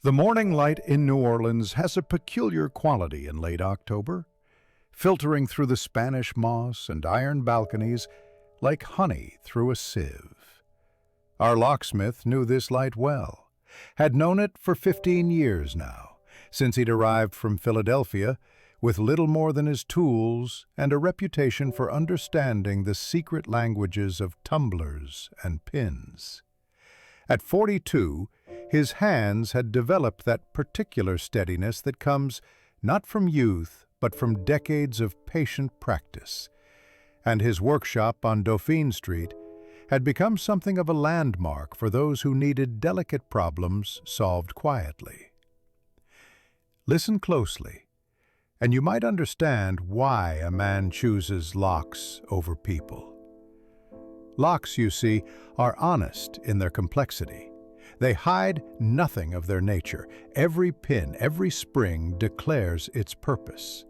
The morning light in New Orleans has a peculiar quality in late October, filtering through the Spanish moss and iron balconies like honey through a sieve. Our locksmith knew this light well, had known it for 15 years now, since he'd arrived from Philadelphia with little more than his tools and a reputation for understanding the secret languages of tumblers and pins. At 42, his hands had developed that particular steadiness that comes not from youth, but from decades of patient practice, and his workshop on Dauphine Street had become something of a landmark for those who needed delicate problems solved quietly. Listen closely, and you might understand why a man chooses locks over people. Locks, you see, are honest in their complexity. They hide nothing of their nature. Every pin, every spring declares its purpose.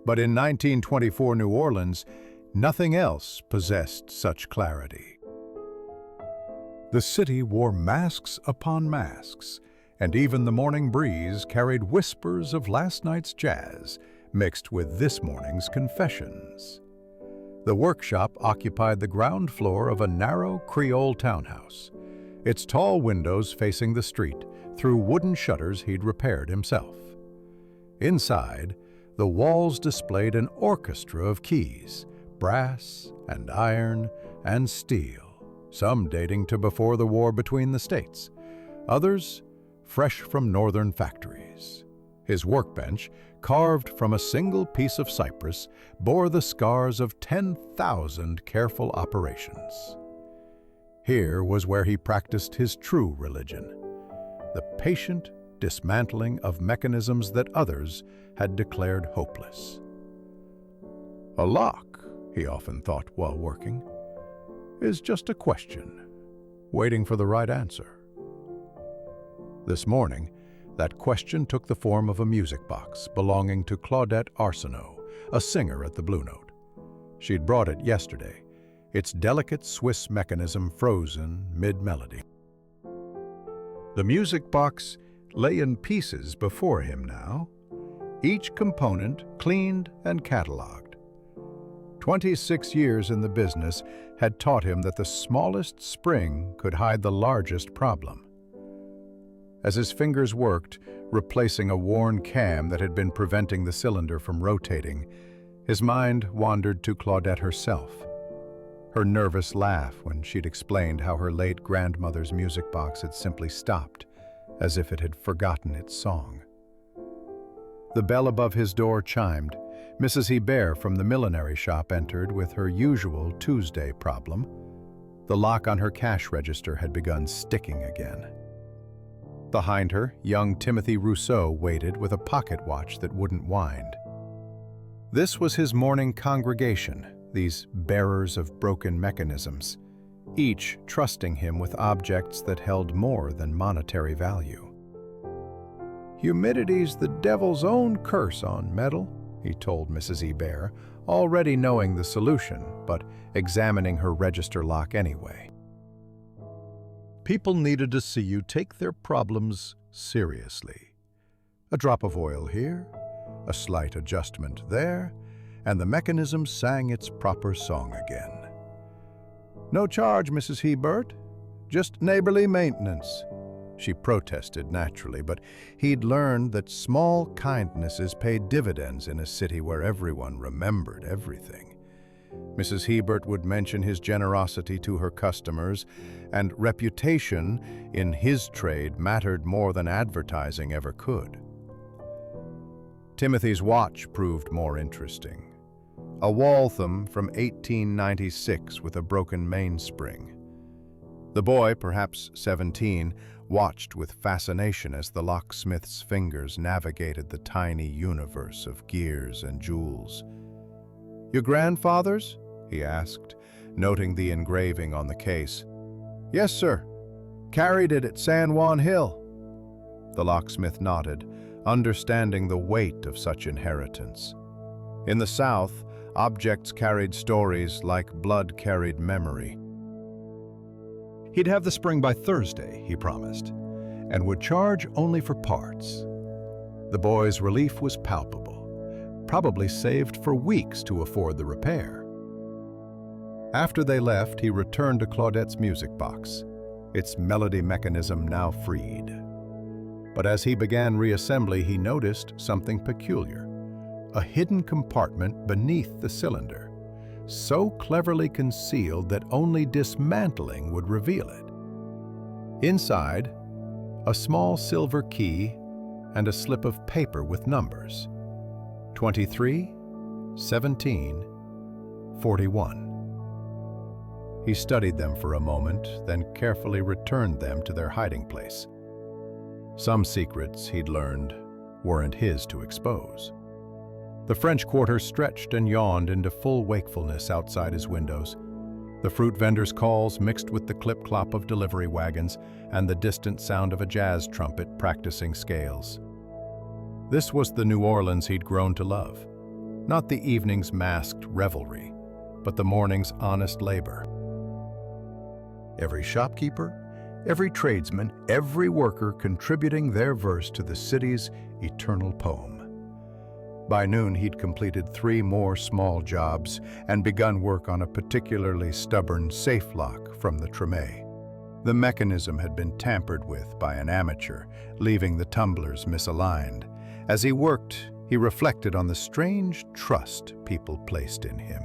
But in 1924 New Orleans, nothing else possessed such clarity. The city wore masks upon masks, and even the morning breeze carried whispers of last night's jazz mixed with this morning's confessions. The workshop occupied the ground floor of a narrow Creole townhouse, its tall windows facing the street through wooden shutters he'd repaired himself. Inside, the walls displayed an orchestra of keys, brass and iron and steel, some dating to before the war between the states, others fresh from northern factories. His workbench, carved from a single piece of cypress, bore the scars of 10,000 careful operations. Here was where he practiced his true religion, the patient dismantling of mechanisms that others had declared hopeless. A lock, he often thought while working, is just a question, waiting for the right answer. This morning, that question took the form of a music box belonging to Claudette Arsenault, a singer at the Blue Note. She'd brought it yesterday, its delicate Swiss mechanism frozen mid-melody. The music box lay in pieces before him now, each component cleaned and cataloged. 26 years in the business had taught him that the smallest spring could hide the largest problem. As his fingers worked, replacing a worn cam that had been preventing the cylinder from rotating, his mind wandered to Claudette herself. Her nervous laugh when she'd explained how her late grandmother's music box had simply stopped, as if it had forgotten its song. The bell above his door chimed. Mrs. Hebert from the millinery shop entered with her usual Tuesday problem. The lock on her cash register had begun sticking again. Behind her, young Timothy Rousseau waited with a pocket watch that wouldn't wind. This was his morning congregation, these bearers of broken mechanisms, each trusting him with objects that held more than monetary value. "Humidity's the devil's own curse on metal," he told Mrs. Hebert, already knowing the solution, but examining her register lock anyway. People needed to see you take their problems seriously. A drop of oil here, a slight adjustment there, and the mechanism sang its proper song again. "No charge, Mrs. Hebert, just neighborly maintenance," she protested naturally, but he'd learned that small kindnesses paid dividends in a city where everyone remembered everything. Mrs. Hebert would mention his generosity to her customers, and reputation in his trade mattered more than advertising ever could. Timothy's watch proved more interesting. A Waltham from 1896 with a broken mainspring. The boy, perhaps 17, watched with fascination as the locksmith's fingers navigated the tiny universe of gears and jewels. "Your grandfather's?" he asked, noting the engraving on the case. "Yes, sir. Carried it at San Juan Hill." The locksmith nodded, understanding the weight of such inheritance. In the South, objects carried stories like blood carried memory. He'd have the spring by Thursday, he promised, and would charge only for parts. The boy's relief was palpable, probably saved for weeks to afford the repair. After they left, he returned to Claudette's music box, its melody mechanism now freed. But as he began reassembly, he noticed something peculiar, a hidden compartment beneath the cylinder, so cleverly concealed that only dismantling would reveal it. Inside, a small silver key and a slip of paper with numbers, 23, 17, 41. He studied them for a moment, then carefully returned them to their hiding place. Some secrets, he'd learned, weren't his to expose. The French Quarter stretched and yawned into full wakefulness outside his windows. The fruit vendors' calls mixed with the clip-clop of delivery wagons and the distant sound of a jazz trumpet practicing scales. This was the New Orleans he'd grown to love. Not the evening's masked revelry, but the morning's honest labor. Every shopkeeper, every tradesman, every worker contributing their verse to the city's eternal poem. By noon, he'd completed 3 more small jobs and begun work on a particularly stubborn safe lock from the Tremé. The mechanism had been tampered with by an amateur, leaving the tumblers misaligned. As he worked, he reflected on the strange trust people placed in him.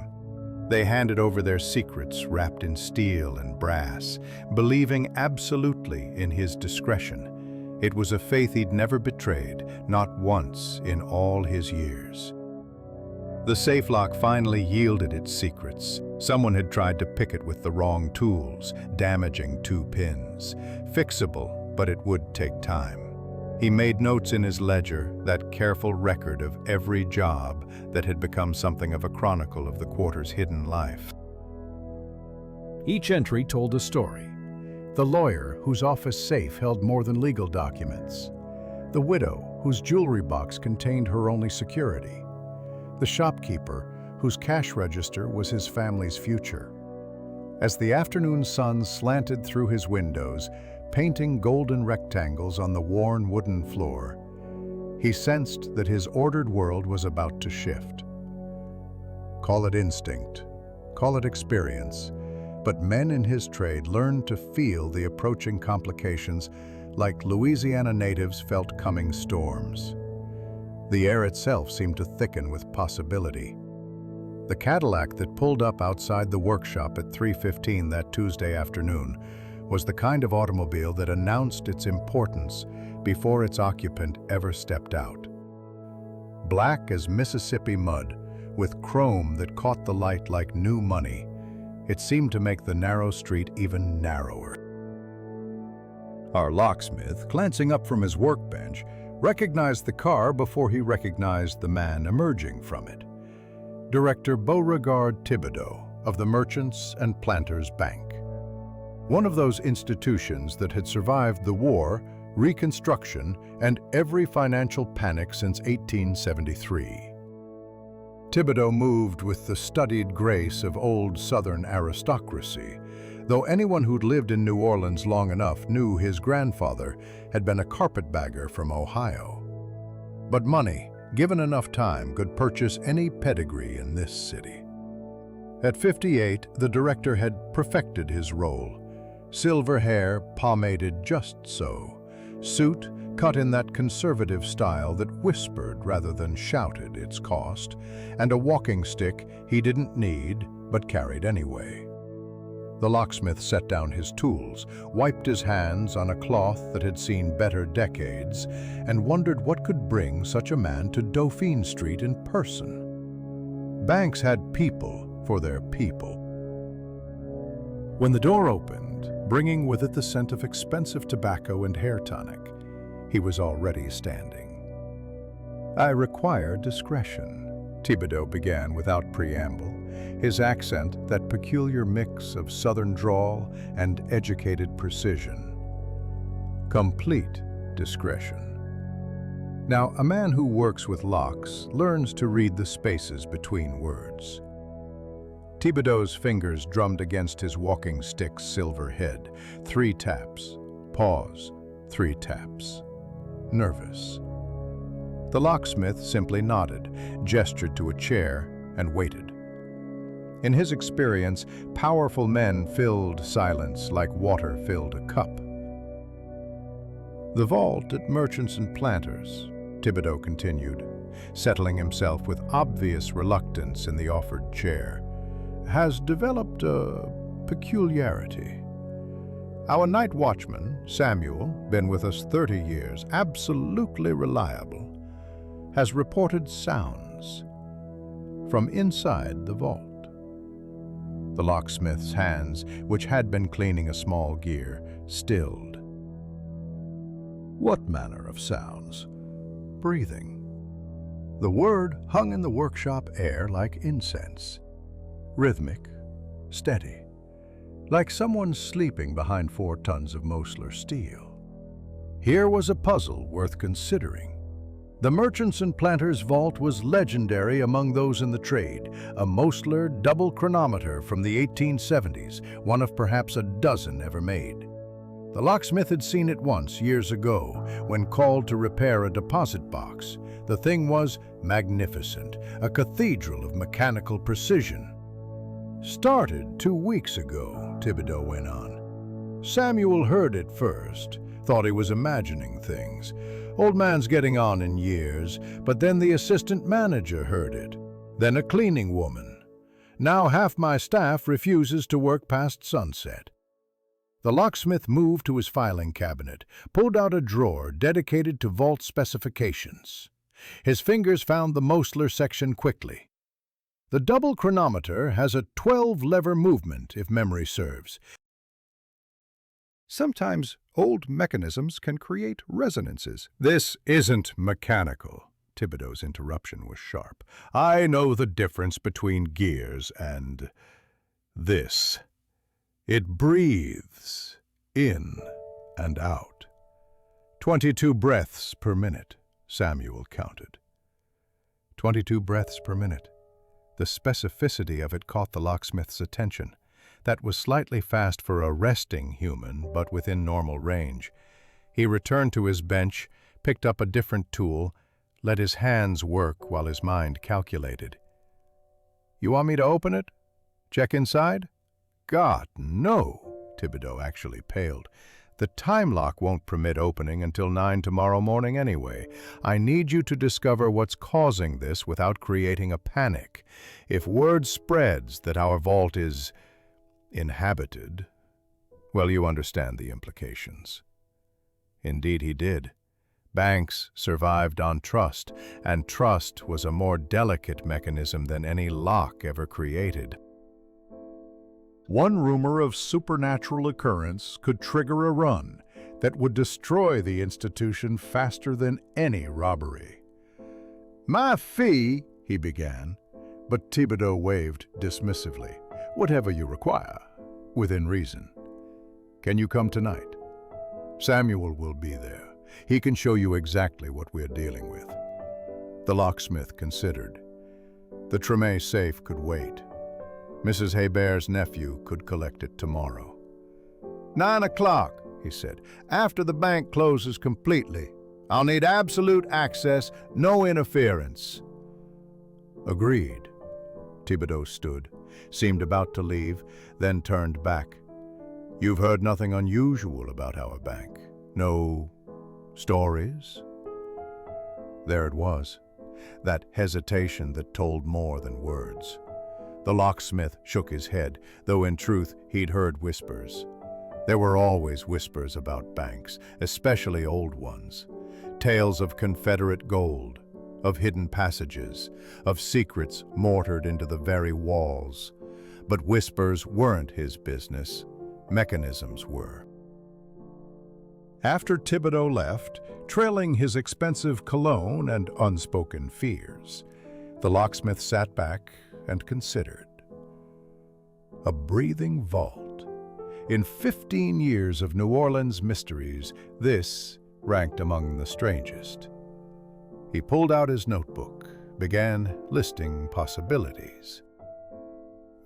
They handed over their secrets wrapped in steel and brass, believing absolutely in his discretion. It was a faith he'd never betrayed, not once in all his years. The safe lock finally yielded its secrets. Someone had tried to pick it with the wrong tools, damaging 2 pins. Fixable, but it would take time. He made notes in his ledger, that careful record of every job that had become something of a chronicle of the Quarter's hidden life. Each entry told a story. The lawyer whose office safe held more than legal documents. The widow whose jewelry box contained her only security. The shopkeeper whose cash register was his family's future. As the afternoon sun slanted through his windows, painting golden rectangles on the worn wooden floor, he sensed that his ordered world was about to shift. Call it instinct, call it experience, but men in his trade learned to feel the approaching complications like Louisiana natives felt coming storms. The air itself seemed to thicken with possibility. The Cadillac that pulled up outside the workshop at 3:15 that Tuesday afternoon was the kind of automobile that announced its importance before its occupant ever stepped out. Black as Mississippi mud, with chrome that caught the light like new money, it seemed to make the narrow street even narrower. Our locksmith, glancing up from his workbench, recognized the car before he recognized the man emerging from it. Director Beauregard Thibodeau of the Merchants and Planters Bank. One of those institutions that had survived the war, Reconstruction, and every financial panic since 1873. Thibodeau moved with the studied grace of old Southern aristocracy, though anyone who'd lived in New Orleans long enough knew his grandfather had been a carpetbagger from Ohio. But money, given enough time, could purchase any pedigree in this city. At 58, the director had perfected his role. Silver hair pomaded just so, suit cut in that conservative style that whispered rather than shouted its cost, and a walking stick he didn't need but carried anyway. The locksmith set down his tools, wiped his hands on a cloth that had seen better decades, and wondered what could bring such a man to Dauphine Street in person. Banks had people for their people. When the door opened, bringing with it the scent of expensive tobacco and hair tonic, he was already standing. "I require discretion," Thibodeau began without preamble, his accent that peculiar mix of southern drawl and educated precision. Complete discretion. Now, a man who works with locks learns to read the spaces between words. Thibodeau's fingers drummed against his walking stick's silver head. 3 taps. Pause. 3 taps. Nervous. The locksmith simply nodded, gestured to a chair, and waited. In his experience, powerful men filled silence like water filled a cup. The vault at Merchants and Planters, Thibodeau continued, settling himself with obvious reluctance in the offered chair, has developed a peculiarity. Our night watchman, Samuel, been with us 30 years, absolutely reliable, has reported sounds from inside the vault. The locksmith's hands, which had been cleaning a small gear, stilled. What manner of sounds? Breathing. The word hung in the workshop air like incense. Rhythmic, steady, like someone sleeping behind 4 tons of Mosler steel. Here was a puzzle worth considering. The Merchants and Planters vault was legendary among those in the trade, a Mosler double chronometer from the 1870s, one of perhaps a dozen ever made. The locksmith had seen it once, years ago, when called to repair a deposit box. The thing was magnificent, a cathedral of mechanical precision. Started 2 weeks ago, Thibodeau went on. Samuel heard it first, thought he was imagining things. Old man's getting on in years, but then the assistant manager heard it. Then a cleaning woman. Now half my staff refuses to work past sunset. The locksmith moved to his filing cabinet, pulled out a drawer dedicated to vault specifications. His fingers found the Mosler section quickly. The double chronometer has a 12-lever movement, if memory serves. Sometimes old mechanisms can create resonances. This isn't mechanical. Thibodeau's interruption was sharp. I know the difference between gears and this. It breathes in and out. 22 breaths per minute, Samuel counted. 22 breaths per minute. The specificity of it caught the locksmith's attention. That was slightly fast for a resting human, but within normal range. He returned to his bench, picked up a different tool, let his hands work while his mind calculated. You want me to open it? Check inside? God, no! Thibodeau actually paled. The time lock won't permit opening until 9 tomorrow morning anyway. I need you to discover what's causing this without creating a panic. If word spreads that our vault is inhabited, well, you understand the implications. Indeed he did. Banks survived on trust, and trust was a more delicate mechanism than any lock ever created. One rumor of supernatural occurrence could trigger a run that would destroy the institution faster than any robbery. My fee, he began, but Thibodeau waved dismissively. Whatever you require, within reason. Can you come tonight? Samuel will be there. He can show you exactly what we're dealing with. The locksmith considered. The Tremay safe could wait. Mrs. Hebert's nephew could collect it tomorrow. 9 o'clock, he said, after the bank closes completely. I'll need absolute access, no interference. Agreed. Thibodeau stood, seemed about to leave, then turned back. You've heard nothing unusual about our bank? No stories? There it was, that hesitation that told more than words. The locksmith shook his head, though in truth he'd heard whispers. There were always whispers about banks, especially old ones. Tales of Confederate gold, of hidden passages, of secrets mortared into the very walls. But whispers weren't his business. Mechanisms were. After Thibodeau left, trailing his expensive cologne and unspoken fears, the locksmith sat back and considered. A breathing vault. In 15 years of New Orleans mysteries, this ranked among the strangest. He pulled out his notebook, began listing possibilities.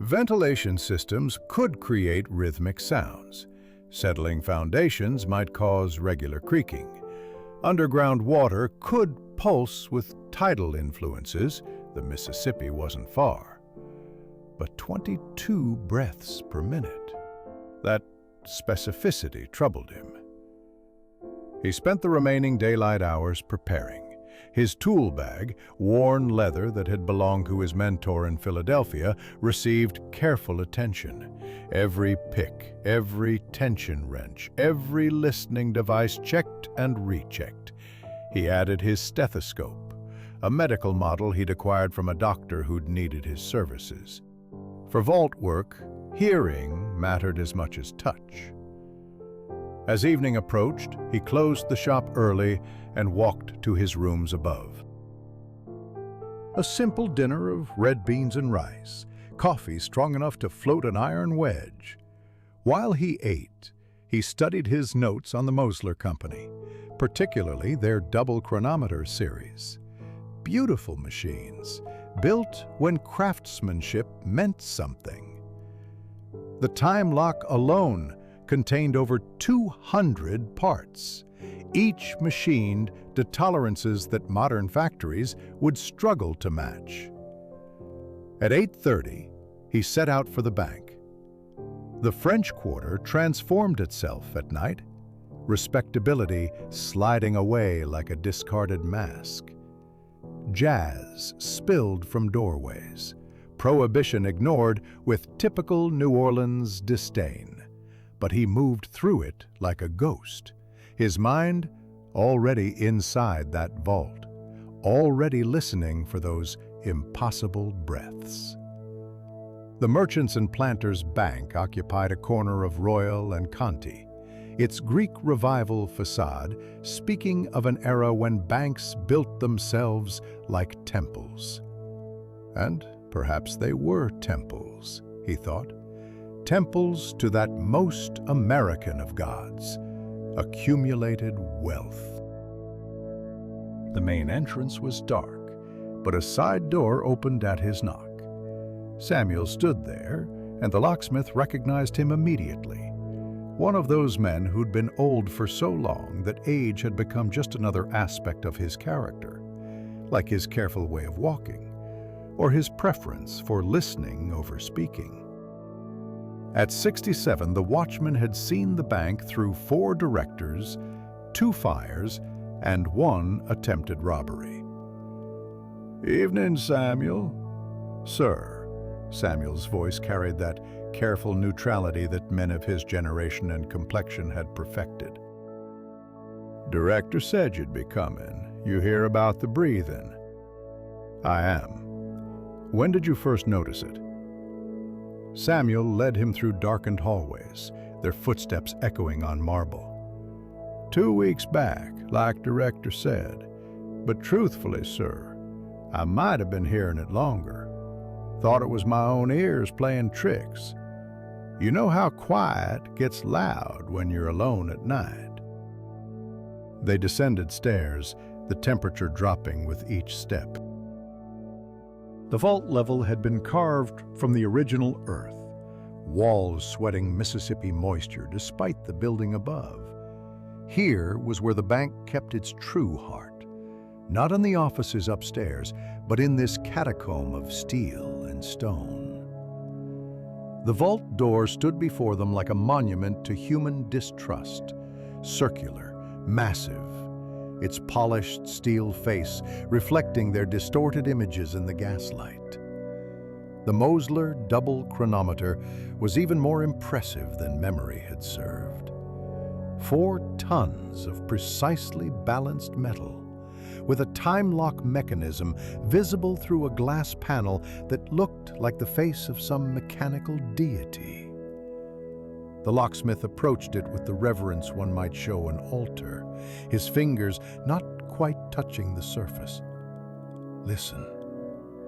Ventilation systems could create rhythmic sounds. Settling foundations might cause regular creaking. Underground water could pulse with tidal influences. The Mississippi wasn't far. But 22 breaths per minute. That specificity troubled him. He spent the remaining daylight hours preparing. His tool bag, worn leather that had belonged to his mentor in Philadelphia, received careful attention. Every pick, every tension wrench, every listening device checked and rechecked. He added his stethoscope, a medical model he'd acquired from a doctor who'd needed his services. For vault work, hearing mattered as much as touch. As evening approached, he closed the shop early and walked to his rooms above. A simple dinner of red beans and rice, coffee strong enough to float an iron wedge. While he ate, he studied his notes on the Mosler Company, particularly their double chronometer series. Beautiful machines, built when craftsmanship meant something. The time lock alone contained over 200 parts, each machined to tolerances that modern factories would struggle to match. At 8:30, he set out for the bank. The French Quarter transformed itself at night, respectability sliding away like a discarded mask. Jazz spilled from doorways, prohibition ignored with typical New Orleans disdain. But he moved through it like a ghost, his mind already inside that vault, already listening for those impossible breaths. The Merchants and Planters Bank occupied a corner of Royal and Conti, its Greek Revival facade speaking of an era when banks built themselves like temples. And perhaps they were temples, he thought. Temples to that most American of gods, accumulated wealth. The main entrance was dark, but a side door opened at his knock. Samuel stood there, and the locksmith recognized him immediately. One of those men who'd been old for so long that age had become just another aspect of his character, like his careful way of walking, or his preference for listening over speaking. At 67, the watchman had seen the bank through 4 directors, 2 fires, and 1 attempted robbery. "Evening, Samuel." "Sir." Samuel's voice carried that careful neutrality that men of his generation and complexion had perfected. "Director said you'd be coming. You hear about the breathing?" "I am." "When did you first notice it?" Samuel led him through darkened hallways, their footsteps echoing on marble. 2 weeks back, like Director said. But truthfully, sir, I might have been hearing it longer. Thought it was my own ears playing tricks. You know how quiet gets loud when you're alone at night." They descended stairs, the temperature dropping with each step. The vault level had been carved from the original earth, walls sweating Mississippi moisture despite the building above. Here was where the bank kept its true heart, not in the offices upstairs, but in this catacomb of steel and stone. The vault door stood before them like a monument to human distrust, circular, massive, its polished steel face reflecting their distorted images in the gaslight. The Mosler double chronometer was even more impressive than memory had served. 4 tons of precisely balanced metal, with a time lock mechanism visible through a glass panel that looked like the face of some mechanical deity. The locksmith approached it with the reverence one might show an altar, his fingers not quite touching the surface. "Listen,"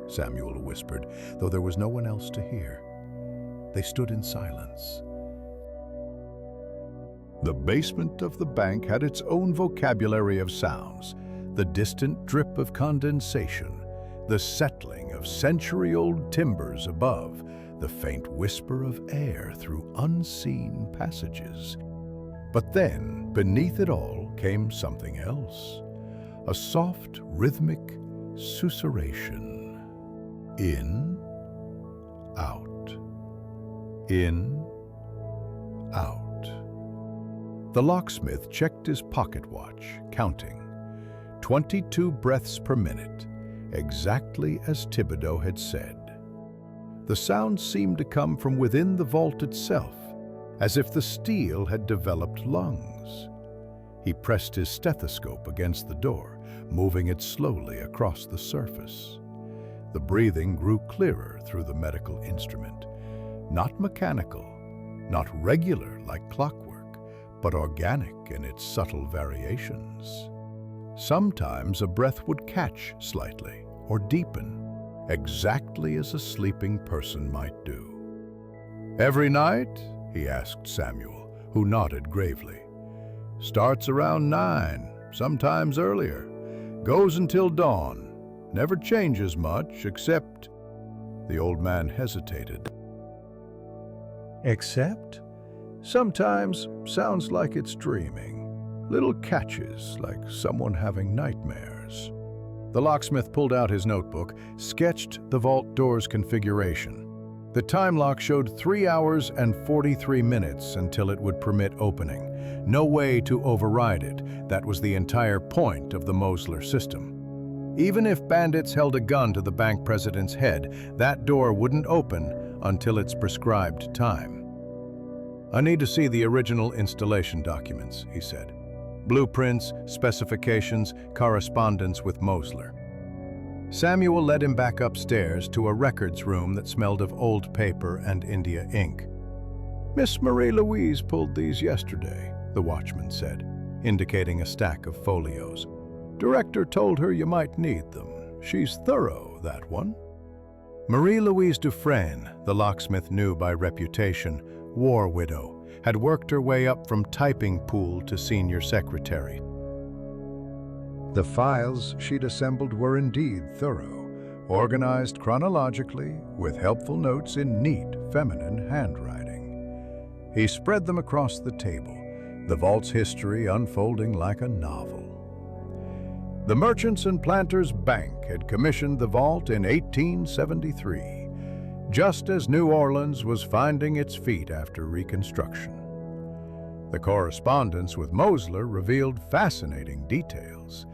Samuel whispered, though there was no one else to hear. They stood in silence. The basement of the bank had its own vocabulary of sounds, the distant drip of condensation, the settling of century-old timbers above, the faint whisper of air through unseen passages. But then, beneath it all, came something else. A soft, rhythmic susurration. In, out. In, out. The locksmith checked his pocket watch, counting. 22 breaths per minute, exactly as Thibodeau had said. The sound seemed to come from within the vault itself, as if the steel had developed lungs. He pressed his stethoscope against the door, moving it slowly across the surface. The breathing grew clearer through the medical instrument, not mechanical, not regular like clockwork, but organic in its subtle variations. Sometimes a breath would catch slightly or deepen, exactly as a sleeping person might do. "Every night?" he asked Samuel, who nodded gravely. "Starts around 9, sometimes earlier. Goes until dawn. Never changes much, except..." The old man hesitated. "Except? Sometimes sounds like it's dreaming. Little catches, like someone having nightmares." The locksmith pulled out his notebook, sketched the vault door's configuration. The time lock showed 3 hours and 43 minutes until it would permit opening. No way to override it. That was the entire point of the Mosler system. Even if bandits held a gun to the bank president's head, that door wouldn't open until its prescribed time. "I need to see the original installation documents," he said. "Blueprints, specifications, correspondence with Mosler." Samuel led him back upstairs to a records room that smelled of old paper and India ink. "Miss Marie-Louise pulled these yesterday," the watchman said, indicating a stack of folios. "Director told her you might need them. She's thorough, that one." Marie-Louise Dufresne, the locksmith knew by reputation, war widow, had worked her way up from typing pool to senior secretary. The files she'd assembled were indeed thorough, organized chronologically with helpful notes in neat, feminine handwriting. He spread them across the table, the vault's history unfolding like a novel. The Merchants and Planters Bank had commissioned the vault in 1873, just as New Orleans was finding its feet after Reconstruction. The correspondence with Mosler revealed fascinating details.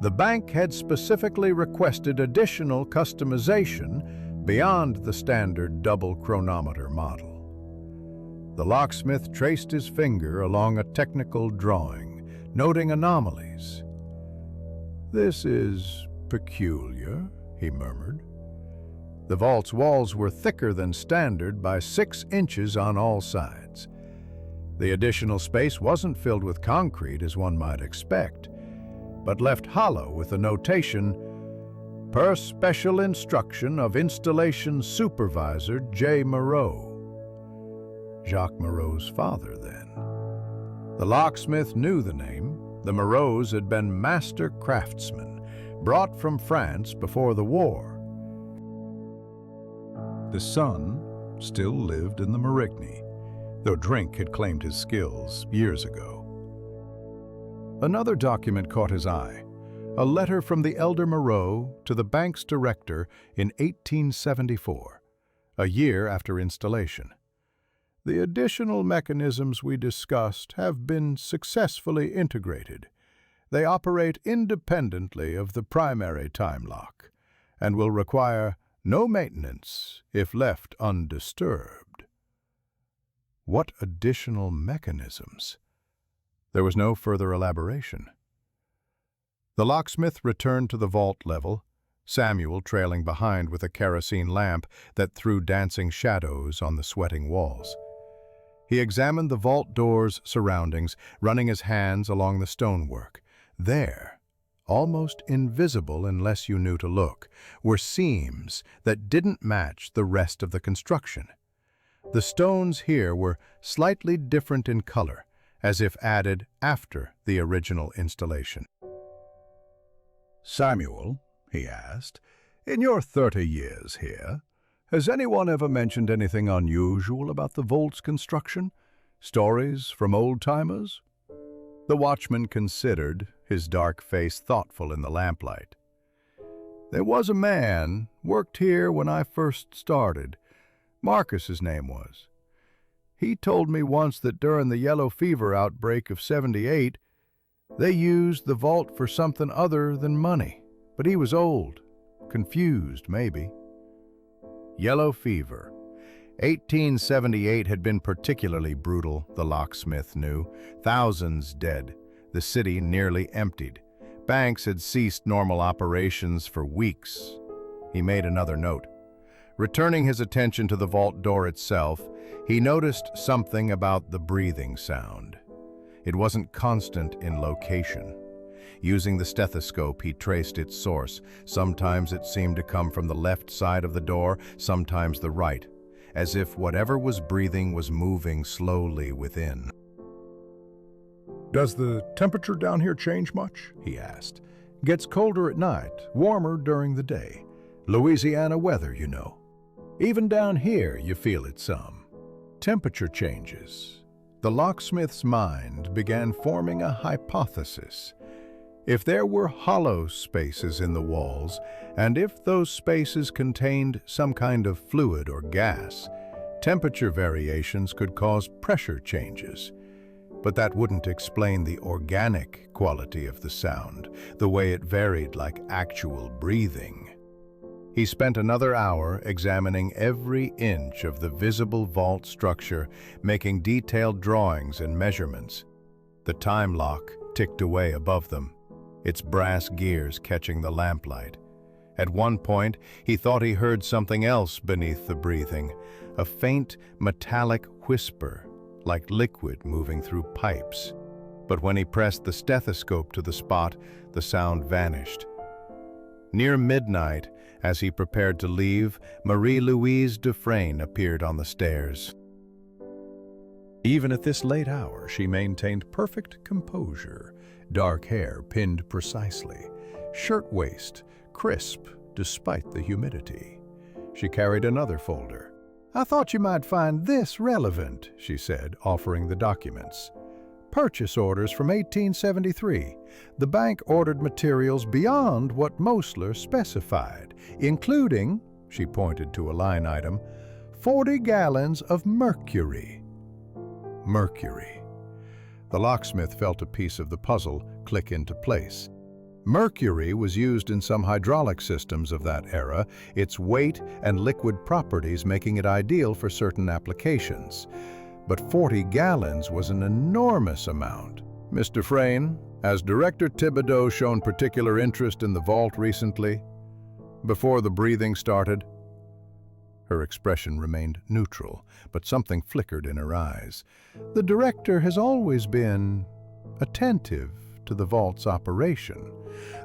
The bank had specifically requested additional customization beyond the standard double chronometer model. The locksmith traced his finger along a technical drawing, noting anomalies. "This is peculiar," he murmured. The vault's walls were thicker than standard by 6 inches on all sides. The additional space wasn't filled with concrete as one might expect, but left hollow with a notation, "Per special instruction of installation supervisor J. Moreau." Jacques Moreau's father, then. The locksmith knew the name. The Moreaus had been master craftsmen, brought from France before the war. The son still lived in the Marigny, though drink had claimed his skills years ago. Another document caught his eye, a letter from the elder Moreau to the bank's director in 1874, a year after installation. "The additional mechanisms we discussed have been successfully integrated. They operate independently of the primary time lock and will require no maintenance if left undisturbed." What additional mechanisms? There was no further elaboration. The locksmith returned to the vault level, Samuel trailing behind with a kerosene lamp that threw dancing shadows on the sweating walls. He examined the vault door's surroundings, running his hands along the stonework. There, almost invisible unless you knew to look, were seams that didn't match the rest of the construction. The stones here were slightly different in color, as if added after the original installation. "Samuel," he asked, "in your 30 years here, has anyone ever mentioned anything unusual about the vault's construction? Stories from old-timers? The watchman considered, his dark face thoughtful in the lamplight. There was a man, worked here when I first started. Marcus, his name was. He told me once that during the yellow fever outbreak of '78, they used the vault for something other than money. But he was old, confused maybe. Yellow fever. 1878 had been particularly brutal, the locksmith knew. Thousands dead, the city nearly emptied. Banks had ceased normal operations for weeks. He made another note. Returning his attention to the vault door itself, he noticed something about the breathing sound. It wasn't constant in location. Using the stethoscope, he traced its source. Sometimes it seemed to come from the left side of the door, sometimes the right, as if whatever was breathing was moving slowly within. "Does the temperature down here change much?" he asked. "Gets colder at night, warmer during the day. Louisiana weather, you know. Even down here, you feel it some. Temperature changes." The locksmith's mind began forming a hypothesis. If there were hollow spaces in the walls, and if those spaces contained some kind of fluid or gas, temperature variations could cause pressure changes. But that wouldn't explain the organic quality of the sound, the way it varied like actual breathing. He spent another hour examining every inch of the visible vault structure, making detailed drawings and measurements. The time lock ticked away above them, its brass gears catching the lamplight. At one point, he thought he heard something else beneath the breathing, a faint metallic whisper, like liquid moving through pipes. But when he pressed the stethoscope to the spot, the sound vanished. Near midnight, as he prepared to leave, Marie-Louise Dufresne appeared on the stairs. Even at this late hour, she maintained perfect composure, dark hair pinned precisely, shirtwaist crisp despite the humidity. She carried another folder. "I thought you might find this relevant," she said, offering the documents. "Purchase orders from 1873. The bank ordered materials beyond what Mosler specified, including," she pointed to a line item, 40 gallons of mercury." Mercury. The locksmith felt a piece of the puzzle click into place. Mercury was used in some hydraulic systems of that era, its weight and liquid properties making it ideal for certain applications. But 40 gallons was an enormous amount. "Miss Dufresne, has Director Thibodeau shown particular interest in the vault recently? Before the breathing started?" Her expression remained neutral, but something flickered in her eyes. "The director has always been attentive to the vault's operation,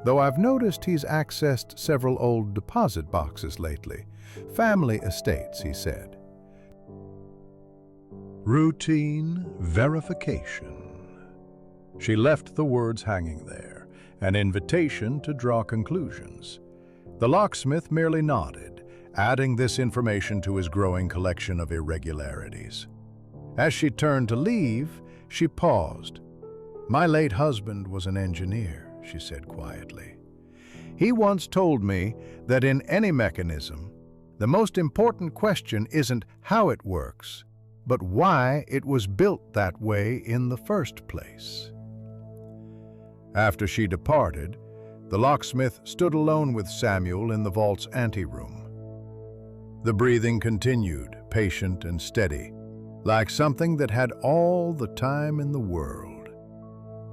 though I've noticed he's accessed several old deposit boxes lately. Family estates," he said. "Routine verification." She left the words hanging there, an invitation to draw conclusions. The locksmith merely nodded, adding this information to his growing collection of irregularities. As she turned to leave, she paused. "My late husband was an engineer," she said quietly. "He once told me that in any mechanism, the most important question isn't how it works, but why it was built that way in the first place." After she departed, the locksmith stood alone with Samuel in the vault's anteroom. The breathing continued, patient and steady, like something that had all the time in the world.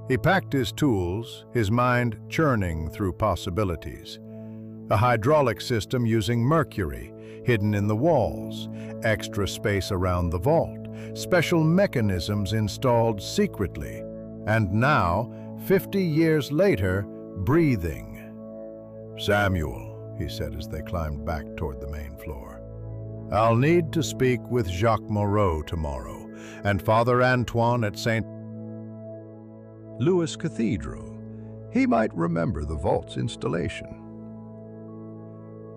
He packed his tools, his mind churning through possibilities. A hydraulic system using mercury, hidden in the walls, extra space around the vault, special mechanisms installed secretly, and now, 50 years later, breathing. "Samuel," he said as they climbed back toward the main floor, "I'll need to speak with Jacques Moreau tomorrow, and Father Antoine at St. Louis Cathedral. He might remember the vault's installation."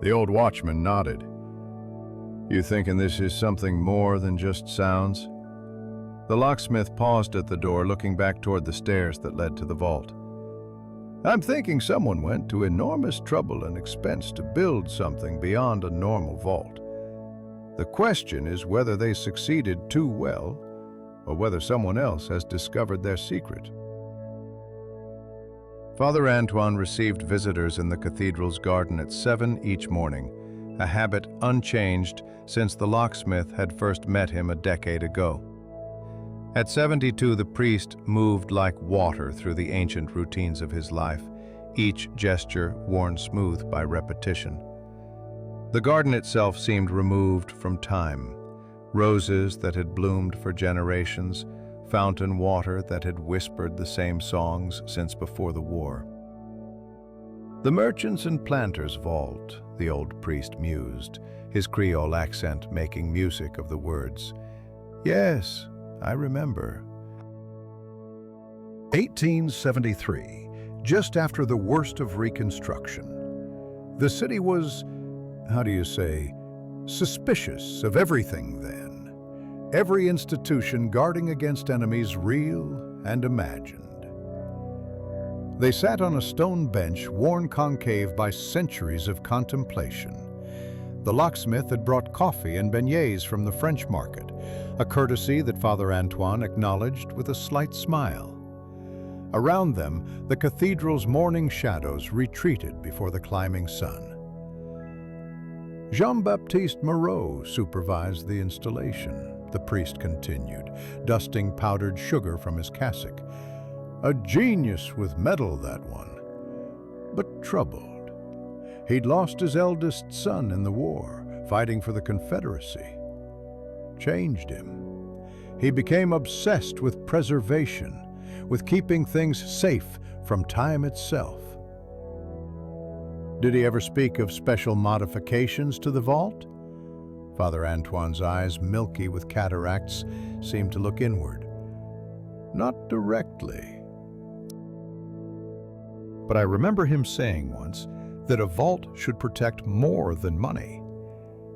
The old watchman nodded. "You thinking this is something more than just sounds?" The locksmith paused at the door, looking back toward the stairs that led to the vault. "I'm thinking someone went to enormous trouble and expense to build something beyond a normal vault. The question is whether they succeeded too well, or whether someone else has discovered their secret." Father Antoine received visitors in the cathedral's garden at 7 each morning, a habit unchanged since the locksmith had first met him a decade ago. At 72, the priest moved like water through the ancient routines of his life, each gesture worn smooth by repetition. The garden itself seemed removed from time. Roses that had bloomed for generations, fountain water that had whispered the same songs since before the war. "The merchants and planters' vault," the old priest mused, his Creole accent making music of the words. "Yes, I remember." 1873, just after the worst of Reconstruction. The city was, suspicious of everything then. Every institution guarding against enemies real and imagined. They sat on a stone bench worn concave by centuries of contemplation. The locksmith had brought coffee and beignets from the French market, a courtesy that Father Antoine acknowledged with a slight smile. Around them, the cathedral's morning shadows retreated before the climbing sun. Jean-Baptiste Moreau supervised the installation, the priest continued, dusting powdered sugar from his cassock. A genius with metal, that one, but troubled. He'd lost his eldest son in the war, fighting for the Confederacy. Changed him. He became obsessed with preservation, with keeping things safe from time itself. Did he ever speak of special modifications to the vault? Father Antoine's eyes, milky with cataracts, seemed to look inward. Not directly. But I remember him saying once that a vault should protect more than money,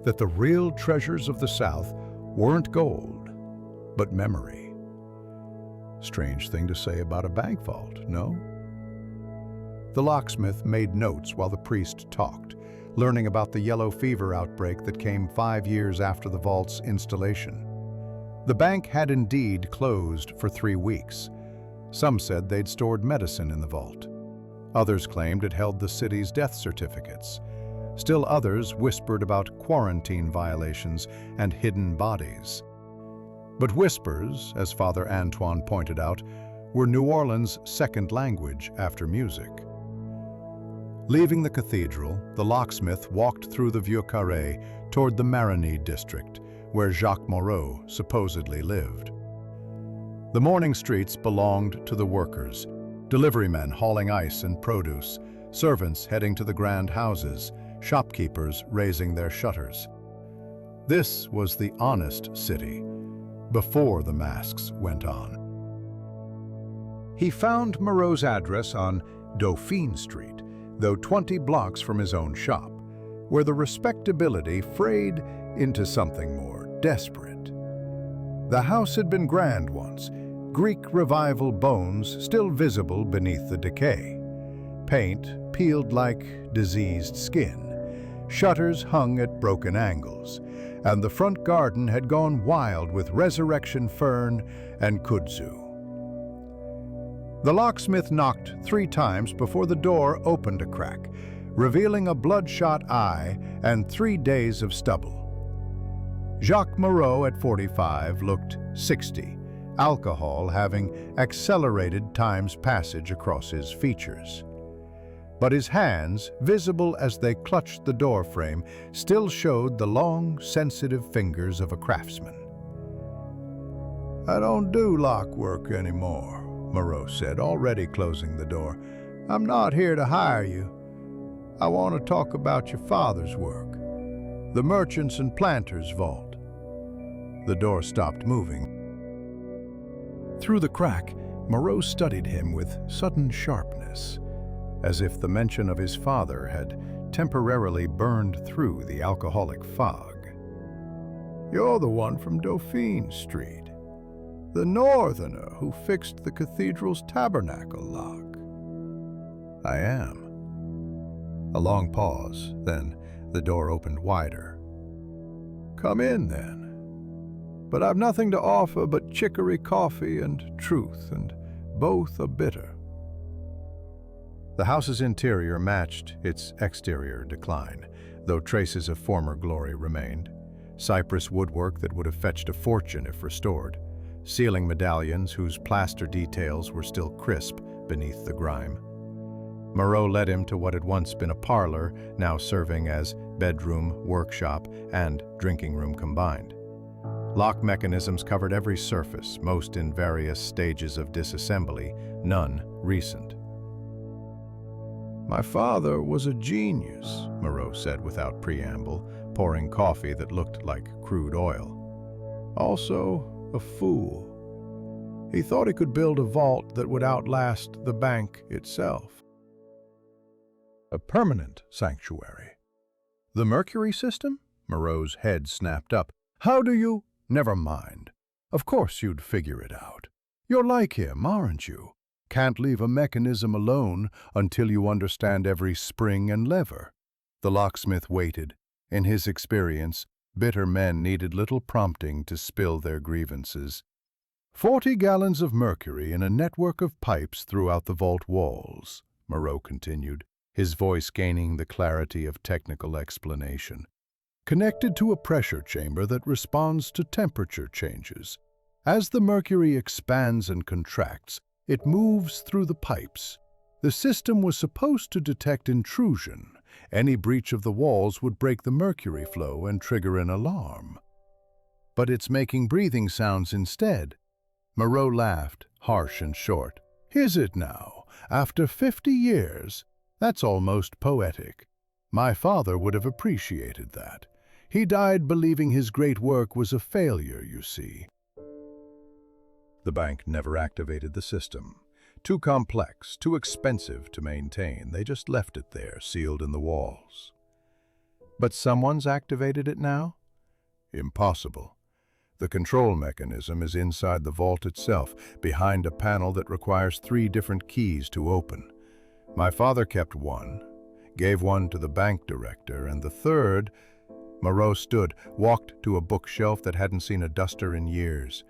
that the real treasures of the South weren't gold, but memory. Strange thing to say about a bank vault, no? The locksmith made notes while the priest talked, learning about the yellow fever outbreak that came 5 years after the vault's installation. The bank had indeed closed for 3 weeks. Some said they'd stored medicine in the vault. Others claimed it held the city's death certificates. Still others whispered about quarantine violations and hidden bodies. But whispers, as Father Antoine pointed out, were New Orleans' second language after music. Leaving the cathedral, the locksmith walked through the Vieux Carré toward the Marigny district, where Jacques Moreau supposedly lived. The morning streets belonged to the workers, deliverymen hauling ice and produce, servants heading to the grand houses, shopkeepers raising their shutters. This was the honest city, before the masks went on. He found Moreau's address on Dauphine Street, though 20 blocks from his own shop, where the respectability frayed into something more desperate. The house had been grand once, Greek Revival bones still visible beneath the decay. Paint peeled like diseased skin, shutters hung at broken angles, and the front garden had gone wild with resurrection fern and kudzu. The locksmith knocked 3 times before the door opened a crack, revealing a bloodshot eye and 3 days of stubble. Jacques Moreau, at 45, looked 60, alcohol having accelerated time's passage across his features. But his hands, visible as they clutched the doorframe, still showed the long, sensitive fingers of a craftsman. "I don't do lock work anymore," Moreau said, already closing the door. "I'm not here to hire you. I want to talk about your father's work, the merchants and planters' vault." The door stopped moving. Through the crack, Moreau studied him with sudden sharpness, as if the mention of his father had temporarily burned through the alcoholic fog. "You're the one from Dauphine Street. The northerner who fixed the cathedral's tabernacle lock. I am. A long pause, then the door opened wider. Come in, then. But I've nothing to offer but chicory coffee and truth, and both are bitter. The house's interior matched its exterior decline, though traces of former glory remained. Cypress woodwork that would have fetched a fortune if restored. Ceiling medallions whose plaster details were still crisp beneath the grime. Moreau led him to what had once been a parlor, now serving as bedroom, workshop, and drinking room combined. Lock mechanisms covered every surface, most in various stages of disassembly, none recent. My father was a genius, Moreau said without preamble, pouring coffee that looked like crude oil. Also, a fool. He thought he could build a vault that would outlast the bank itself. A permanent sanctuary. The Mercury system? Moreau's head snapped up. How do you? Never mind. Of course you'd figure it out. You're like him, aren't you? Can't leave a mechanism alone until you understand every spring and lever. The locksmith waited. In his experience, bitter men needed little prompting to spill their grievances. 40 gallons of mercury in a network of pipes throughout the vault walls, Moreau continued, his voice gaining the clarity of technical explanation. Connected to a pressure chamber that responds to temperature changes. As the mercury expands and contracts, it moves through the pipes. The system was supposed to detect intrusion. Any breach of the walls would break the mercury flow and trigger an alarm. But it's making breathing sounds instead. Moreau laughed, harsh and short. Is it now? After 50 years? That's almost poetic. My father would have appreciated that. He died believing his great work was a failure, you see. The bank never activated the system. Too complex, too expensive to maintain. They just left it there, sealed in the walls. But someone's activated it now? Impossible. The control mechanism is inside the vault itself, behind a panel that requires 3 different keys to open. My father kept one, gave one to the bank director, and the third... Moreau stood, walked to a bookshelf that hadn't seen a duster in years.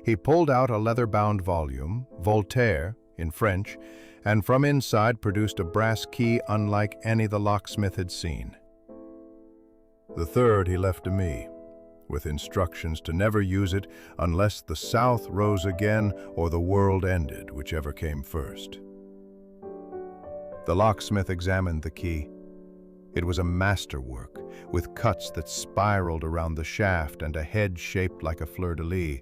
He pulled out a leather-bound volume, Voltaire, in French, and from inside produced a brass key unlike any the locksmith had seen. The third he left to me, with instructions to never use it unless the South rose again or the world ended, whichever came first. The locksmith examined the key. It was a masterwork, with cuts that spiraled around the shaft and a head shaped like a fleur-de-lis.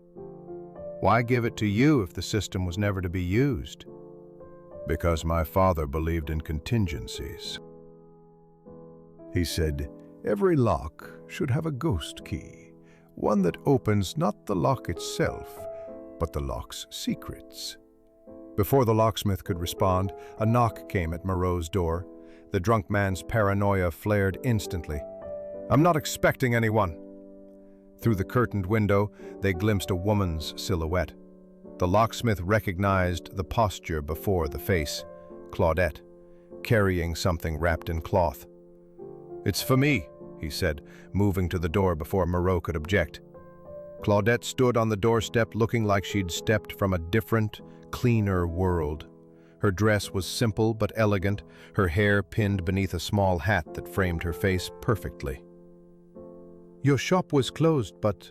Why give it to you if the system was never to be used? Because my father believed in contingencies. He said, every lock should have a ghost key, one that opens not the lock itself, but the lock's secrets. Before the locksmith could respond, a knock came at Moreau's door. The drunk man's paranoia flared instantly. I'm not expecting anyone. Through the curtained window, they glimpsed a woman's silhouette. The locksmith recognized the posture before the face, Claudette, carrying something wrapped in cloth. It's for me, he said, moving to the door before Moreau could object. Claudette stood on the doorstep looking like she'd stepped from a different, cleaner world. Her dress was simple but elegant, her hair pinned beneath a small hat that framed her face perfectly. Your shop was closed, but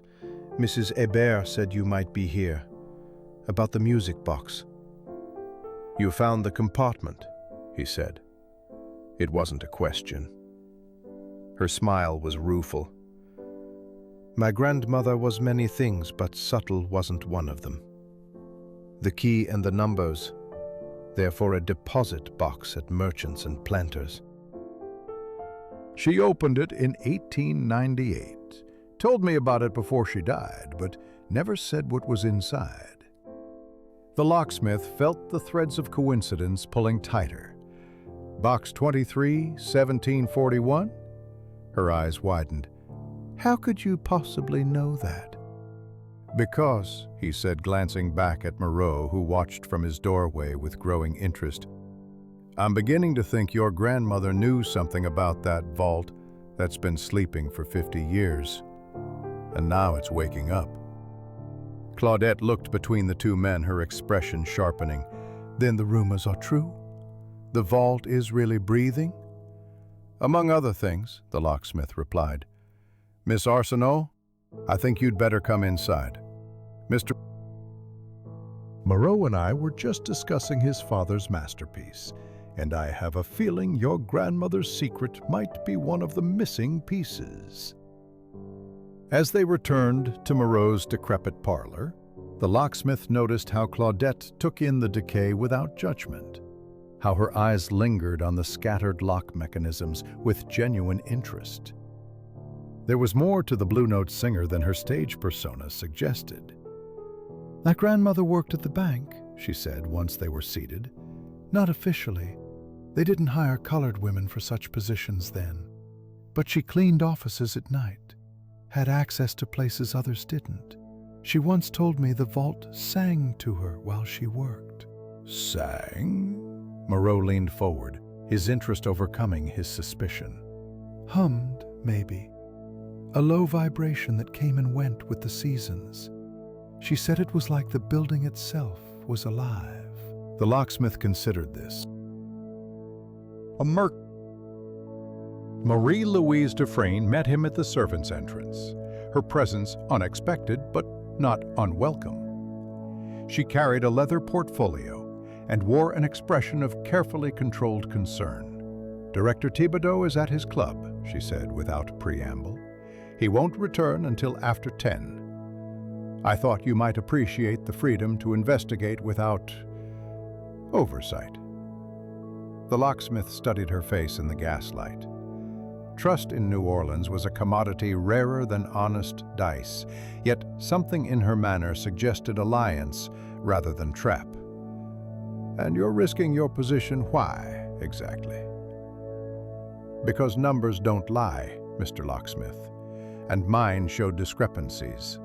Mrs. Hébert said you might be here. About the music box. You found the compartment, he said. It wasn't a question. Her smile was rueful. My grandmother was many things, but subtle wasn't one of them. The key and the numbers, therefore a deposit box at merchants and planters. She opened it in 1898. Told me about it before she died, but never said what was inside. The locksmith felt the threads of coincidence pulling tighter. Box 23, 1741? Her eyes widened. How could you possibly know that? "Because," he said, glancing back at Moreau, who watched from his doorway with growing interest, "I'm beginning to think your grandmother knew something about that vault that's been sleeping for 50 years, and now it's waking up." Claudette looked between the two men, her expression sharpening. "Then the rumors are true? The vault is really breathing?" "Among other things," the locksmith replied. "Miss Arsenault, I think you'd better come inside. Mr. Moreau and I were just discussing his father's masterpiece, and I have a feeling your grandmother's secret might be one of the missing pieces." As they returned to Moreau's decrepit parlor, the locksmith noticed how Claudette took in the decay without judgment, how her eyes lingered on the scattered lock mechanisms with genuine interest. There was more to the Blue Note singer than her stage persona suggested. "My grandmother worked at the bank," she said once they were seated. "Not officially. They didn't hire colored women for such positions then. But she cleaned offices at night, had access to places others didn't. She once told me the vault sang to her while she worked." "Sang?" Moreau leaned forward, his interest overcoming his suspicion. "Hummed, maybe. A low vibration that came and went with the seasons. She said it was like the building itself was alive." The locksmith considered this. Marie-Louise Dufresne met him at the servants' entrance, her presence unexpected but not unwelcome. She carried a leather portfolio and wore an expression of carefully controlled concern. "Director Thibodeau is at his club," she said without preamble. "He won't return until after 10. I thought you might appreciate the freedom to investigate without oversight." The locksmith studied her face in the gaslight. Trust in New Orleans was a commodity rarer than honest dice, yet something in her manner suggested alliance rather than trap. "And you're risking your position why, exactly?" "Because numbers don't lie, Mr. Locksmith, and mine showed discrepancies.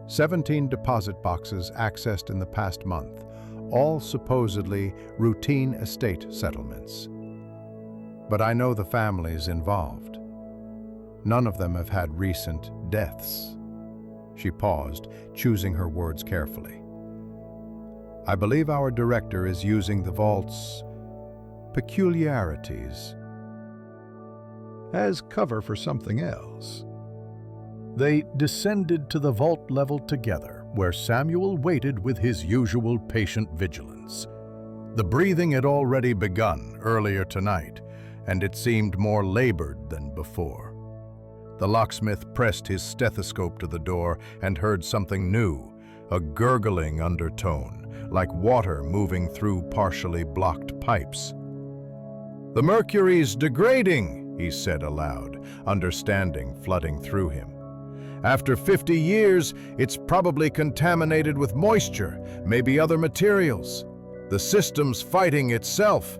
17 deposit boxes accessed in the past month, all supposedly routine estate settlements. But I know the families involved. None of them have had recent deaths." She paused, choosing her words carefully. "I believe our director is using the vault's peculiarities as cover for something else." They descended to the vault level together, where Samuel waited with his usual patient vigilance. The breathing had already begun earlier tonight, and it seemed more labored than before. The locksmith pressed his stethoscope to the door and heard something new, a gurgling undertone, like water moving through partially blocked pipes. "The mercury's degrading," he said aloud, understanding flooding through him. "After 50 years, it's probably contaminated with moisture, maybe other materials. The system's fighting itself."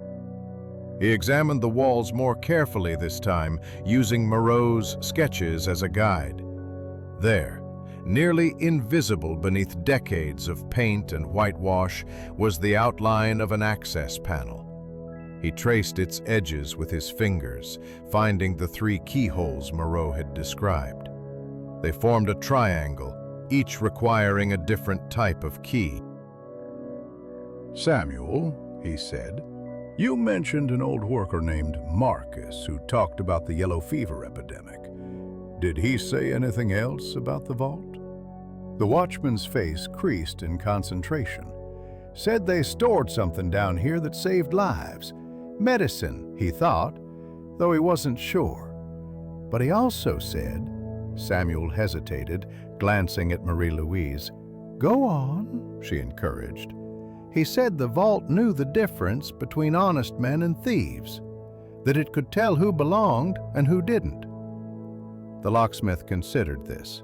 He examined the walls more carefully this time, using Moreau's sketches as a guide. There, nearly invisible beneath decades of paint and whitewash, was the outline of an access panel. He traced its edges with his fingers, finding the 3 keyholes Moreau had described. They formed a triangle, each requiring a different type of key. "Samuel," he said, "you mentioned an old worker named Marcus who talked about the yellow fever epidemic. Did he say anything else about the vault?" The watchman's face creased in concentration. "Said they stored something down here that saved lives. Medicine, he thought, though he wasn't sure. But he also said—" Samuel hesitated, glancing at Marie-Louise. "Go on," she encouraged. "He said the vault knew the difference between honest men and thieves, that it could tell who belonged and who didn't." The locksmith considered this.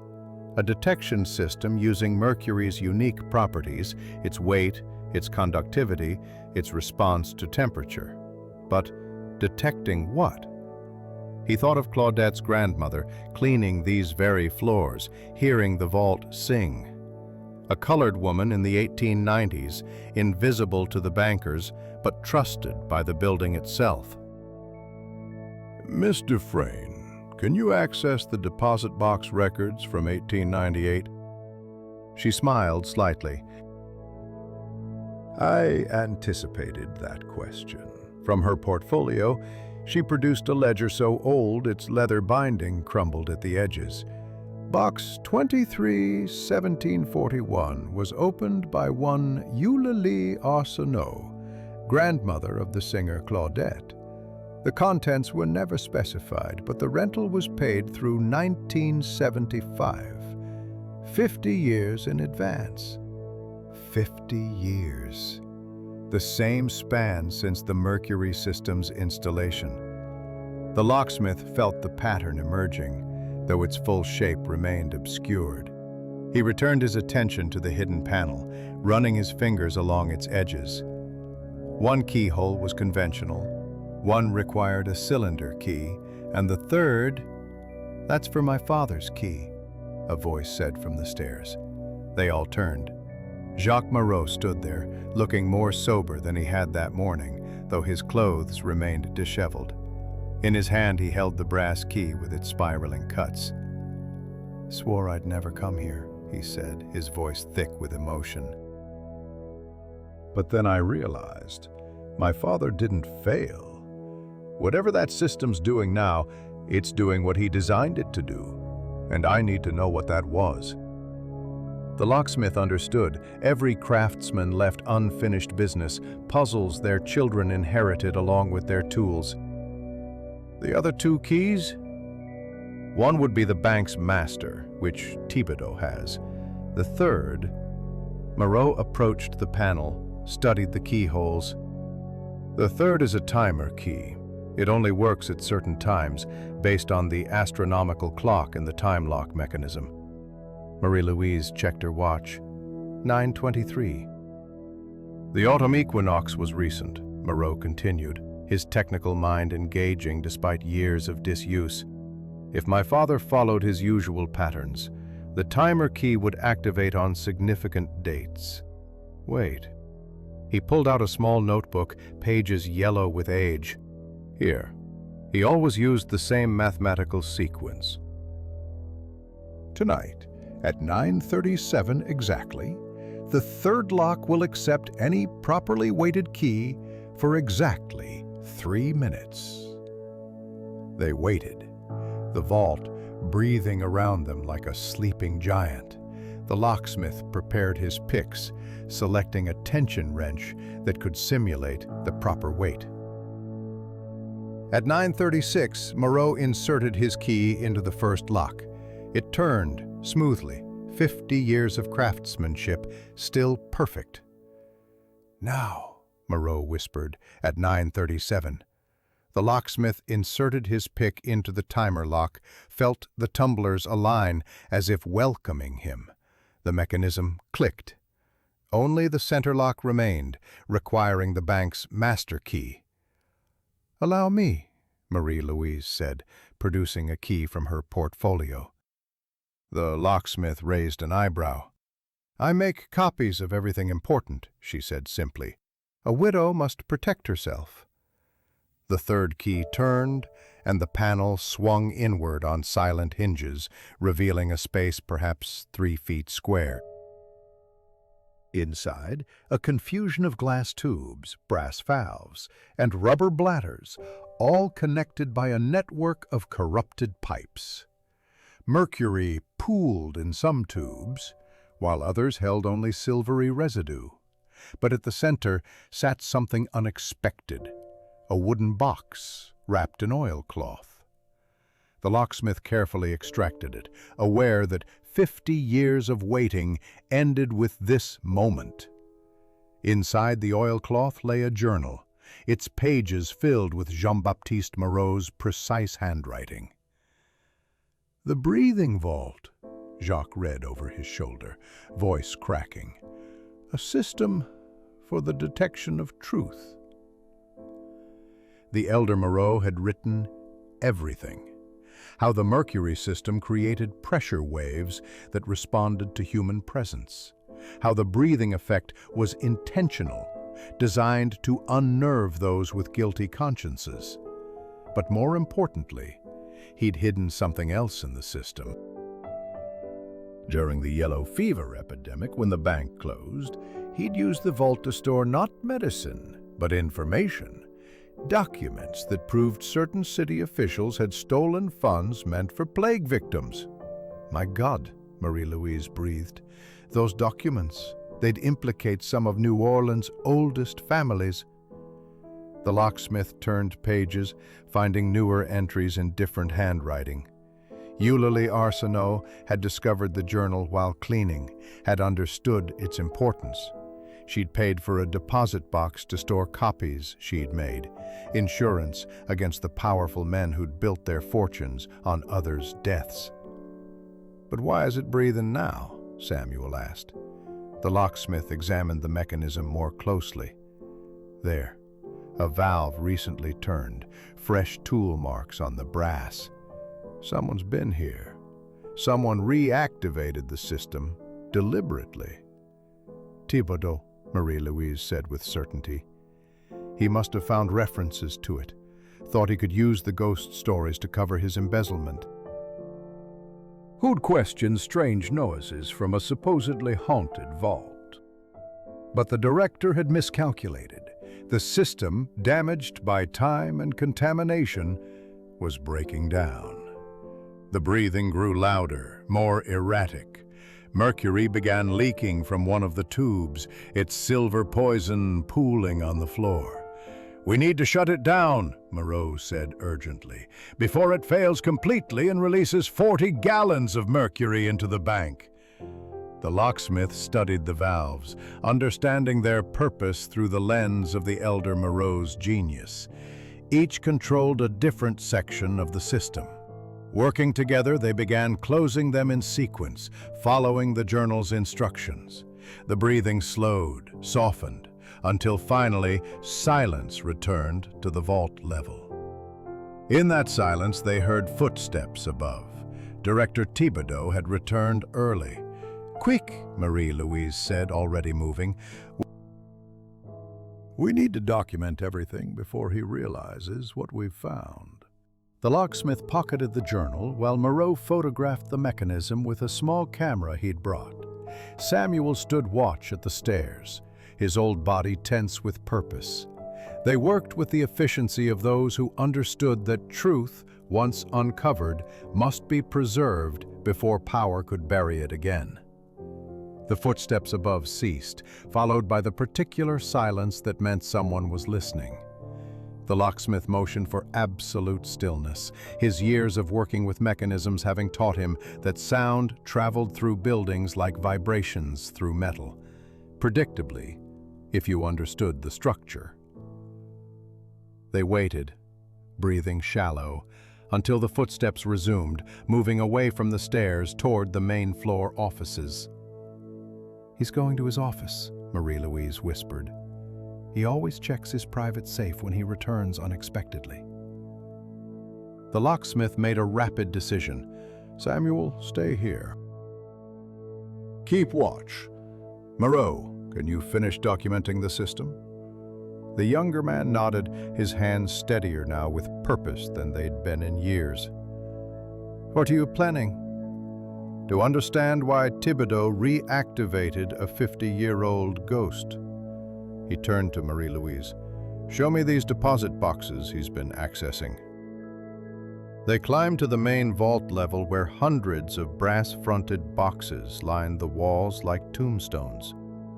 A detection system using mercury's unique properties, its weight, its conductivity, its response to temperature. But detecting what? He thought of Claudette's grandmother cleaning these very floors, hearing the vault sing. A colored woman in the 1890s, invisible to the bankers, but trusted by the building itself. "Miss Dufresne, can you access the deposit box records from 1898? She smiled slightly. I anticipated that question. From her portfolio, she produced a ledger so old its leather binding crumbled at the edges. Box 23, 1741 was opened by one Eulalie Arsenault, grandmother of the singer Claudette. The contents were never specified, but the rental was paid through 1975, 50 years in advance. 50 years. The same span since the Mercury system's installation. The locksmith felt the pattern emerging, though its full shape remained obscured. He returned his attention to the hidden panel, running his fingers along its edges. One keyhole was conventional, one required a cylinder key, and the third, "That's for my father's key," a voice said from the stairs. They all turned. Jacques Moreau stood there, looking more sober than he had that morning, though his clothes remained disheveled. In his hand he held the brass key with its spiraling cuts. "Swore I'd never come here," he said, his voice thick with emotion. "But then I realized, my father didn't fail. Whatever that system's doing now, it's doing what he designed it to do, and I need to know what that was." The locksmith understood. Every craftsman left unfinished business, puzzles their children inherited along with their tools. "The other two keys? One would be the bank's master, which Thibodeau has. The third..." Moreau approached the panel, studied the keyholes. "The third is a timer key. It only works at certain times, based on the astronomical clock in the time lock mechanism." Marie-Louise checked her watch. 9:23. "The autumn equinox was recent," Moreau continued, his technical mind engaging despite years of disuse. "If my father followed his usual patterns, the timer key would activate on significant dates. Wait." He pulled out a small notebook, pages yellow with age. "Here. He always used the same mathematical sequence. Tonight, at 9:37 exactly, the third lock will accept any properly weighted key for exactly 3 minutes." They waited, the vault breathing around them like a sleeping giant. The locksmith prepared his picks, selecting a tension wrench that could simulate the proper weight. At 9:36, Moreau inserted his key into the first lock. It turned smoothly, 50 years of craftsmanship, still perfect. "Now," Moreau whispered at 9:37. The locksmith inserted his pick into the timer lock, felt the tumblers align as if welcoming him. The mechanism clicked. Only the center lock remained, requiring the bank's master key. "Allow me," Marie-Louise said, producing a key from her portfolio. The locksmith raised an eyebrow. "I make copies of everything important," she said simply. "A widow must protect herself." The third key turned, and the panel swung inward on silent hinges, revealing a space perhaps 3 feet square. Inside, a confusion of glass tubes, brass valves, and rubber bladders, all connected by a network of corrupted pipes. Mercury pooled in some tubes, while others held only silvery residue. But at the center sat something unexpected, a wooden box wrapped in oilcloth. The locksmith carefully extracted it, aware that 50 years of waiting ended with this moment. Inside the oilcloth lay a journal, its pages filled with Jean-Baptiste Moreau's precise handwriting. "The breathing vault," Jacques read over his shoulder, voice cracking. "A system for the detection of truth." The elder Moreau had written everything. How the Mercury system created pressure waves that responded to human presence. How the breathing effect was intentional, designed to unnerve those with guilty consciences. But more importantly, he'd hidden something else in the system. During the yellow fever epidemic, when the bank closed, he'd used the vault to store not medicine, but information. Documents that proved certain city officials had stolen funds meant for plague victims. My God, Marie-Louise breathed. Those documents, they'd implicate some of New Orleans' oldest families. The locksmith turned pages, finding newer entries in different handwriting. Eulalie Arsenault had discovered the journal while cleaning, had understood its importance. She'd paid for a deposit box to store copies she'd made, insurance against the powerful men who'd built their fortunes on others' deaths. "But why is it breathing now?" Samuel asked. The locksmith examined the mechanism more closely. There, a valve recently turned, fresh tool marks on the brass. Someone's been here. Someone reactivated the system deliberately. "Thibodeau," Marie-Louise said with certainty. He must have found references to it, thought he could use the ghost stories to cover his embezzlement. Who'd question strange noises from a supposedly haunted vault? But the director had miscalculated. The system, damaged by time and contamination, was breaking down. The breathing grew louder, more erratic. Mercury began leaking from one of the tubes, its silver poison pooling on the floor. "We need to shut it down," Moreau said urgently, "before it fails completely and releases 40 gallons of mercury into the bank." The locksmith studied the valves, understanding their purpose through the lens of the elder Moreau's genius. Each controlled a different section of the system. Working together, they began closing them in sequence, following the journal's instructions. The breathing slowed, softened, until finally silence returned to the vault level. In that silence, they heard footsteps above. Director Thibodeau had returned early. "Quick," Marie-Louise said, already moving. "We need to document everything before he realizes what we've found." The locksmith pocketed the journal while Moreau photographed the mechanism with a small camera he'd brought. Samuel stood watch at the stairs, his old body tense with purpose. They worked with the efficiency of those who understood that truth, once uncovered, must be preserved before power could bury it again. The footsteps above ceased, followed by the particular silence that meant someone was listening. The locksmith motioned for absolute stillness, his years of working with mechanisms having taught him that sound traveled through buildings like vibrations through metal, predictably, if you understood the structure. They waited, breathing shallow, until the footsteps resumed, moving away from the stairs toward the main floor offices. "He's going to his office," Marie-Louise whispered. "He always checks his private safe when he returns unexpectedly." The locksmith made a rapid decision. "Samuel, stay here. Keep watch. Moreau, can you finish documenting the system?" The younger man nodded, his hands steadier now with purpose than they'd been in years. "What are you planning?" "To understand why Thibodeau reactivated a 50-year-old ghost." He turned to Marie-Louise. "Show me these deposit boxes he's been accessing." They climbed to the main vault level where hundreds of brass-fronted boxes lined the walls like tombstones.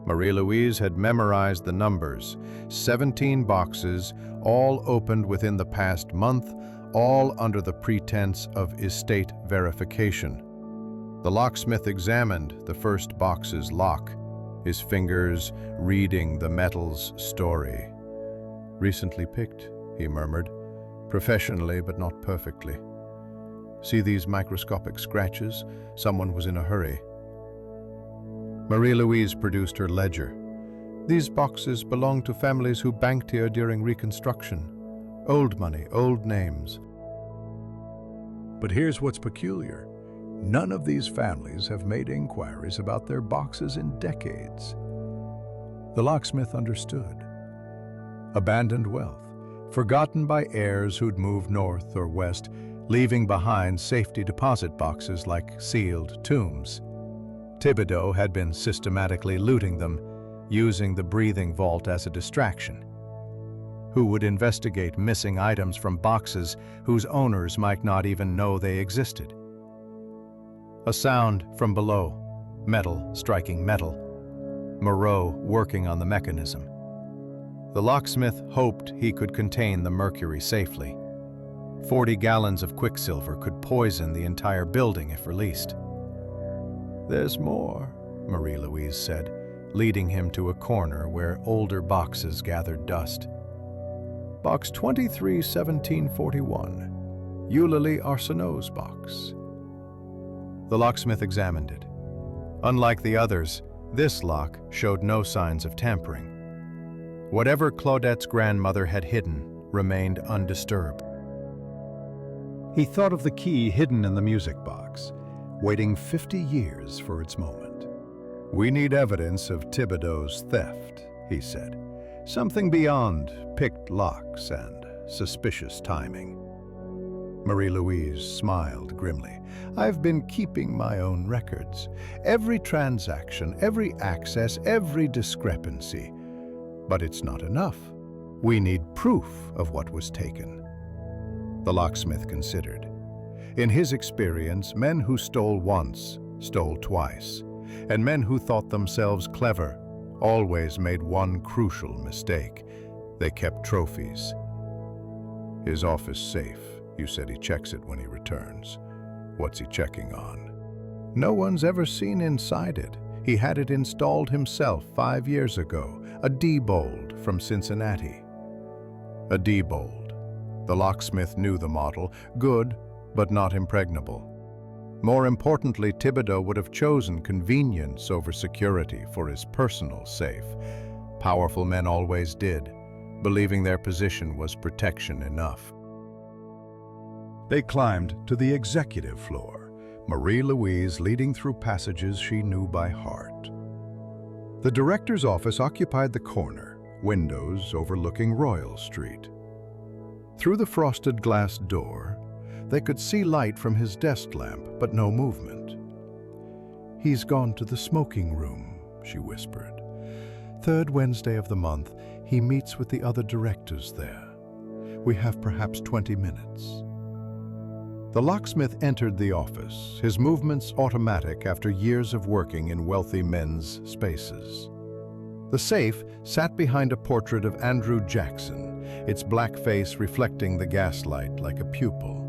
Marie-Louise had memorized the numbers. 17 boxes, all opened within the past month, all under the pretense of estate verification. The locksmith examined the first box's lock, his fingers reading the metal's story. "Recently picked," he murmured, "professionally but not perfectly. See these microscopic scratches? Someone was in a hurry." Marie-Louise produced her ledger. "These boxes belong to families who banked here during Reconstruction. Old money, old names." But here's what's peculiar. None of these families have made inquiries about their boxes in decades. The locksmith understood. Abandoned wealth, forgotten by heirs who'd moved north or west, leaving behind safety deposit boxes like sealed tombs. Thibodeau had been systematically looting them, using the breathing vault as a distraction. Who would investigate missing items from boxes whose owners might not even know they existed? A sound from below, metal striking metal. Moreau working on the mechanism. The locksmith hoped he could contain the mercury safely. 40 gallons of quicksilver could poison the entire building if released. "There's more," Marie-Louise said, leading him to a corner where older boxes gathered dust. "Box 231741, Eulalie Arsenault's box." The locksmith examined it. Unlike the others, this lock showed no signs of tampering. Whatever Claudette's grandmother had hidden remained undisturbed. He thought of the key hidden in the music box, waiting 50 years for its moment. "We need evidence of Thibodeau's theft," he said. "Something beyond picked locks and suspicious timing." Marie-Louise smiled grimly. "I've been keeping my own records. Every transaction, every access, every discrepancy. But it's not enough. We need proof of what was taken." The locksmith considered. In his experience, men who stole once stole twice, and men who thought themselves clever always made one crucial mistake. They kept trophies. "His office safe. You said he checks it when he returns. What's he checking on?" "No one's ever seen inside it. He had it installed himself 5 years ago, a Diebold from Cincinnati." A Diebold. The locksmith knew the model, good, but not impregnable. More importantly, Thibodeau would have chosen convenience over security for his personal safe. Powerful men always did, believing their position was protection enough. They climbed to the executive floor, Marie-Louise leading through passages she knew by heart. The director's office occupied the corner, windows overlooking Royal Street. Through the frosted glass door, they could see light from his desk lamp, but no movement. "He's gone to the smoking room," she whispered. "Third Wednesday of the month, he meets with the other directors there. We have perhaps 20 minutes." The locksmith entered the office, his movements automatic after years of working in wealthy men's spaces. The safe sat behind a portrait of Andrew Jackson, its black face reflecting the gaslight like a pupil.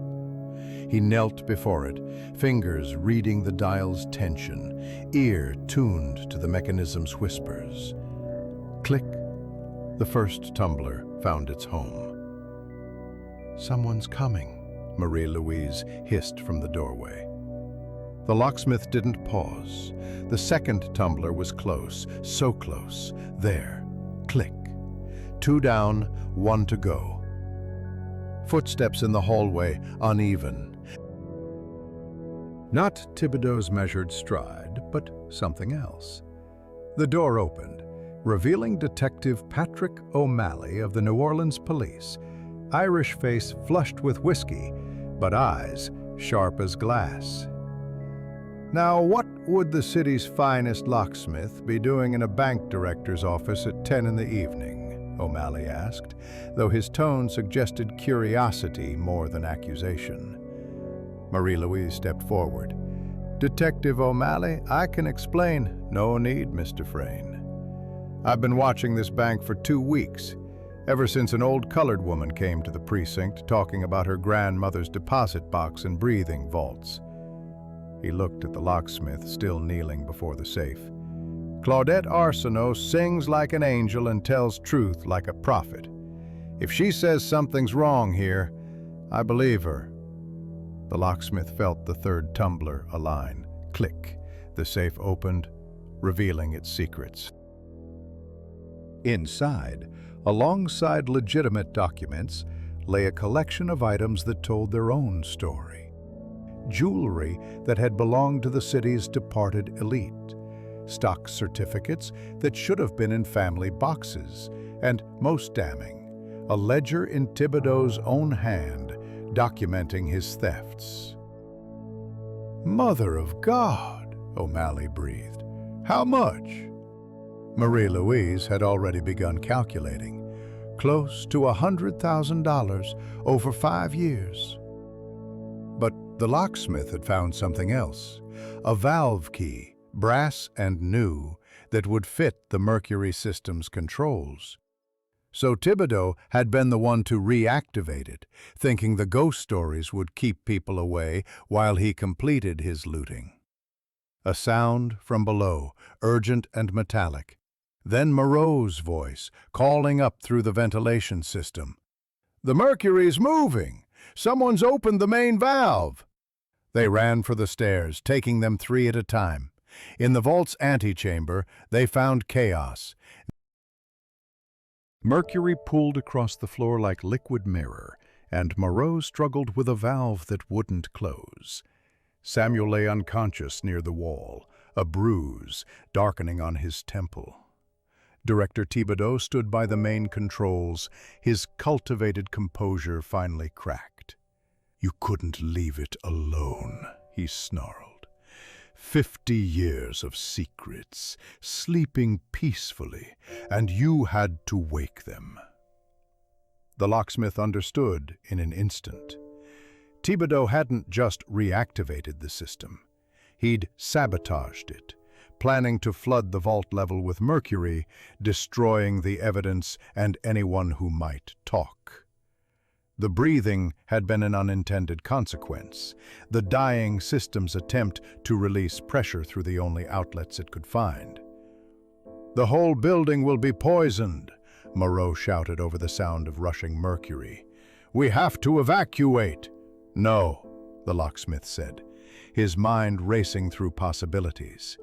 He knelt before it, fingers reading the dial's tension, ear tuned to the mechanism's whispers. Click. The first tumbler found its home. "Someone's coming," Marie-Louise hissed from the doorway. The locksmith didn't pause. The second tumbler was close, so close. There. Click. 2 down, 1 to go. Footsteps in the hallway, uneven. Not Thibodeau's measured stride, but something else. The door opened, revealing Detective Patrick O'Malley of the New Orleans Police, Irish face flushed with whiskey, but eyes sharp as glass. "Now, what would the city's finest locksmith be doing in a bank director's office at 10 in the evening?" O'Malley asked, though his tone suggested curiosity more than accusation. Marie-Louise stepped forward. "Detective O'Malley, I can explain." "No need, Mr. Frayne. I've been watching this bank for 2 weeks, ever since an old colored woman came to the precinct talking about her grandmother's deposit box and breathing vaults." He looked at the locksmith, still kneeling before the safe. "Claudette Arsenault sings like an angel and tells truth like a prophet. If she says something's wrong here, I believe her." The locksmith felt the third tumbler align. Click. The safe opened, revealing its secrets. Inside, alongside legitimate documents, lay a collection of items that told their own story. jewelry that had belonged to the city's departed elite, stock certificates that should have been in family boxes, and, most damning, a ledger in Thibodeau's own hand documenting his thefts. "Mother of God," O'Malley breathed. "How much?" Marie-Louise had already begun calculating. Close to $100,000 over 5 years. But the locksmith had found something else, a valve key, brass and new, that would fit the Mercury system's controls. So Thibodeau had been the one to reactivate it, thinking the ghost stories would keep people away while he completed his looting. A sound from below, urgent and metallic. Then Moreau's voice, calling up through the ventilation system. "The Mercury's moving! Someone's opened the main valve!" They ran for the stairs, taking them 3 at a time. In the vault's antechamber, they found chaos. Mercury pooled across the floor like liquid mirror, and Moreau struggled with a valve that wouldn't close. Samuel lay unconscious near the wall, a bruise darkening on his temple. Director Thibodeau stood by the main controls, his cultivated composure finally cracked. "You couldn't leave it alone," he snarled. 50 years of secrets, sleeping peacefully, and you had to wake them." The locksmith understood in an instant. Thibodeau hadn't just reactivated the system. He'd sabotaged it, planning to flood the vault level with mercury, destroying the evidence and anyone who might talk. The breathing had been an unintended consequence, the dying system's attempt to release pressure through the only outlets it could find. "The whole building will be poisoned," Moreau shouted over the sound of rushing mercury. "We have to evacuate." "No," the locksmith said, his mind racing through possibilities.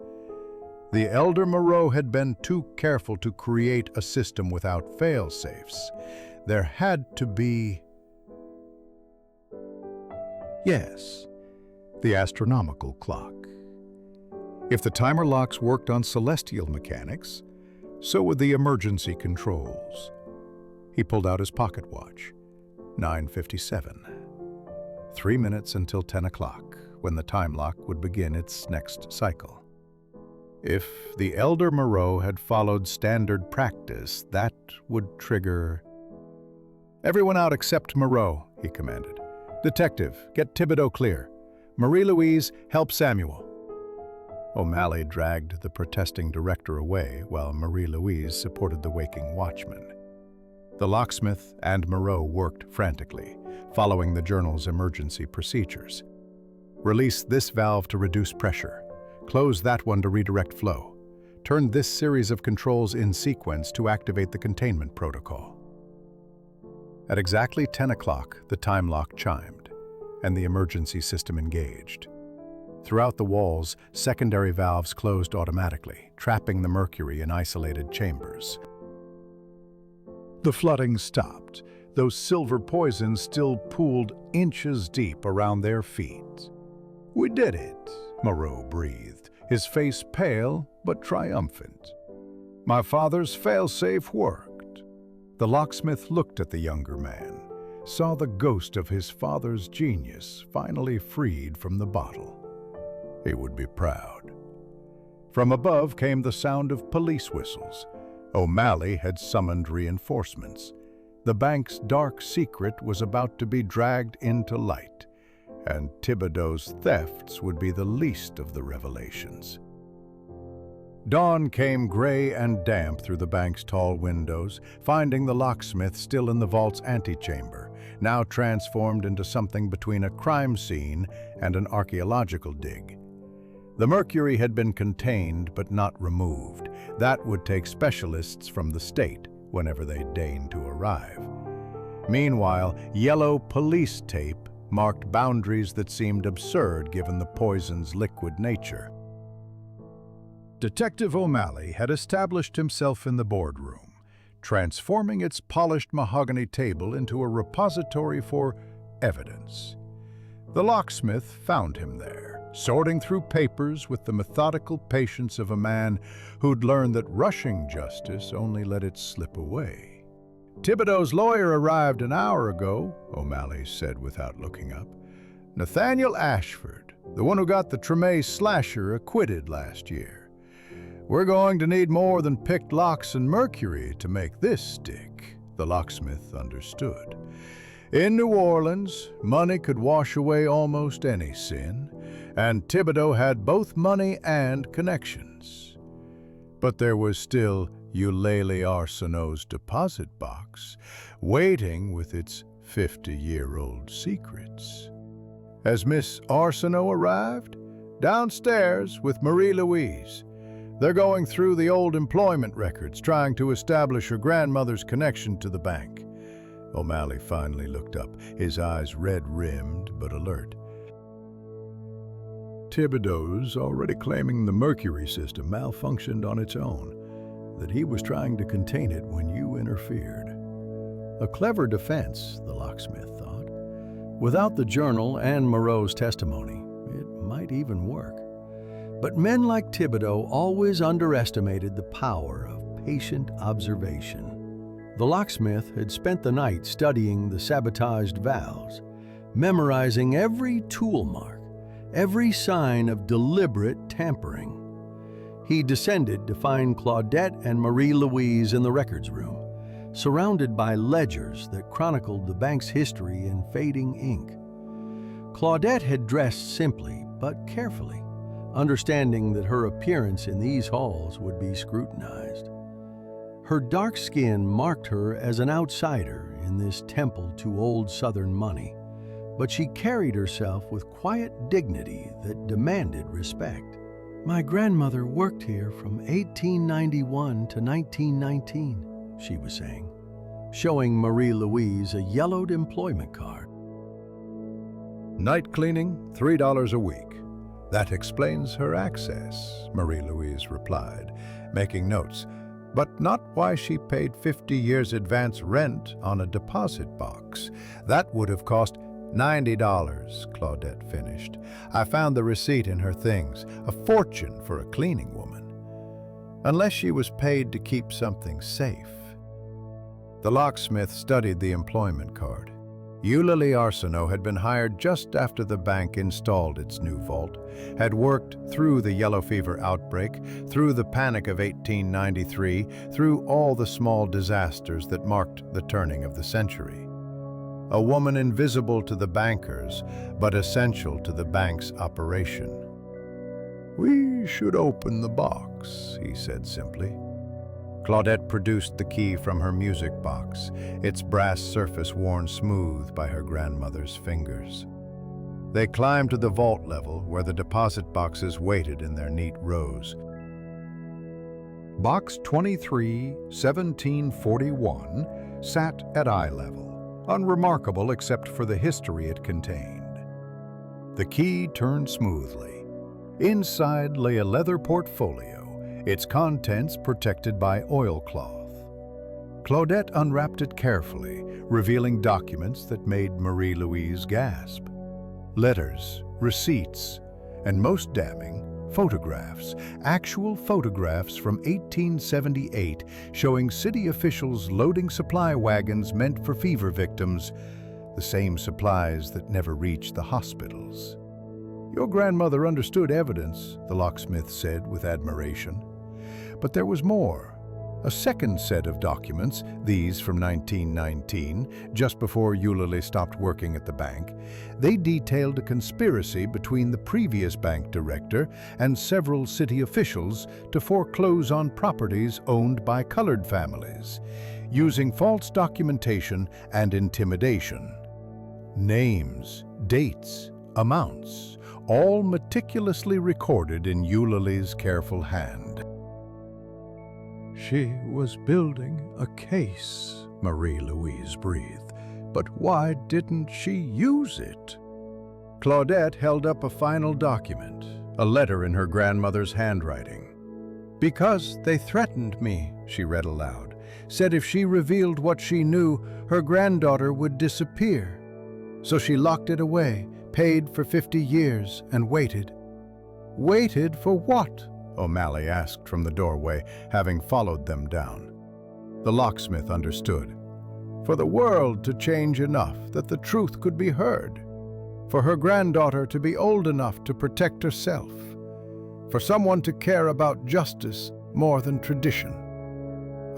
The elder Moreau had been too careful to create a system without fail-safes. There had to be... Yes, the astronomical clock. If the timer locks worked on celestial mechanics, so would the emergency controls. He pulled out his pocket watch. 9:57. 3 minutes until 10 o'clock, when the time lock would begin its next cycle. If the elder Moreau had followed standard practice, that would trigger... "Everyone out except Moreau," he commanded. "Detective, get Thibodeau clear. Marie-Louise, help Samuel." O'Malley dragged the protesting director away while Marie-Louise supported the waking watchman. The locksmith and Moreau worked frantically, following the journal's emergency procedures. Release this valve to reduce pressure. Close that one to redirect flow. Turn this series of controls in sequence to activate the containment protocol. At exactly 10 o'clock, the time lock chimed, and the emergency system engaged. Throughout the walls, secondary valves closed automatically, trapping the mercury in isolated chambers. The flooding stopped, though silver poison still pooled inches deep around their feet. "We did it," Moreau breathed, his face pale but triumphant. "My father's fail-safe worked." The locksmith looked at the younger man, saw the ghost of his father's genius finally freed from the bottle. He would be proud. From above came the sound of police whistles. O'Malley had summoned reinforcements. The bank's dark secret was about to be dragged into light, and Thibodeau's thefts would be the least of the revelations. Dawn came gray and damp through the bank's tall windows, finding the locksmith still in the vault's antechamber, now transformed into something between a crime scene and an archaeological dig. The mercury had been contained but not removed. That would take specialists from the state whenever they deigned to arrive. Meanwhile, yellow police tape marked boundaries that seemed absurd given the poison's liquid nature. Detective O'Malley had established himself in the boardroom, transforming its polished mahogany table into a repository for evidence. The locksmith found him there, sorting through papers with the methodical patience of a man who'd learned that rushing justice only let it slip away. "Thibodeau's lawyer arrived an hour ago," O'Malley said without looking up. "Nathaniel Ashford, the one who got the Tremay slasher acquitted last year. We're going to need more than picked locks and mercury to make this stick," the locksmith understood. In New Orleans, money could wash away almost any sin, and Thibodeau had both money and connections. But there was still Eulalie Arsenault's deposit box, waiting with its 50-year-old secrets. As Miss Arsenault arrived, downstairs with Marie-Louise, they're going through the old employment records, trying to establish her grandmother's connection to the bank. O'Malley finally looked up, his eyes red-rimmed but alert. "Thibodeau's already claiming the mercury system malfunctioned on its own, that he was trying to contain it when you interfered." A clever defense, the locksmith thought. Without the journal and Moreau's testimony, it might even work. But men like Thibodeau always underestimated the power of patient observation. The locksmith had spent the night studying the sabotaged valves, memorizing every tool mark, every sign of deliberate tampering. He descended to find Claudette and Marie-Louise in the records room, surrounded by ledgers that chronicled the bank's history in fading ink. Claudette had dressed simply but carefully, understanding that her appearance in these halls would be scrutinized. Her dark skin marked her as an outsider in this temple to old Southern money, but she carried herself with quiet dignity that demanded respect. "My grandmother worked here from 1891 to 1919, she was saying, showing Marie-Louise a yellowed employment card. "Night cleaning, $3 a week. That explains her access," Marie-Louise replied, making notes, "but not why she paid 50 years advance rent on a deposit box. That would have cost $90, Claudette finished. "I found the receipt in her things, a fortune for a cleaning woman. Unless she was paid to keep something safe." The locksmith studied the employment card. Eulalie Arsenault had been hired just after the bank installed its new vault, had worked through the yellow fever outbreak, through the panic of 1893, through all the small disasters that marked the turning of the century. A woman invisible to the bankers, but essential to the bank's operation. "We should open the box," he said simply. Claudette produced the key from her music box, its brass surface worn smooth by her grandmother's fingers. They climbed to the vault level where the deposit boxes waited in their neat rows. Box 23-1741 sat at eye level, unremarkable except for the history it contained. The key turned smoothly. Inside lay a leather portfolio, its contents protected by oilcloth. Claudette unwrapped it carefully, revealing documents that made Marie-Louise gasp. Letters, receipts, and most damning, photographs, actual photographs from 1878 showing city officials loading supply wagons meant for fever victims, the same supplies that never reached the hospitals. "Your grandmother understood evidence," the locksmith said with admiration. But there was more. A second set of documents, these from 1919, just before Eulalie stopped working at the bank, they detailed a conspiracy between the previous bank director and several city officials to foreclose on properties owned by colored families, using false documentation and intimidation. Names, dates, amounts, all meticulously recorded in Eulalie's careful hand. "She was building a case," Marie-Louise breathed. "But why didn't she use it?" Claudette held up a final document, a letter in her grandmother's handwriting. "Because they threatened me," she read aloud. "Said if she revealed what she knew, her granddaughter would disappear. So she locked it away, paid for 50 years and waited. Waited for what? O'Malley asked from the doorway, having followed them down. The locksmith understood. For the world to change enough that the truth could be heard. For her granddaughter to be old enough to protect herself. For someone to care about justice more than tradition.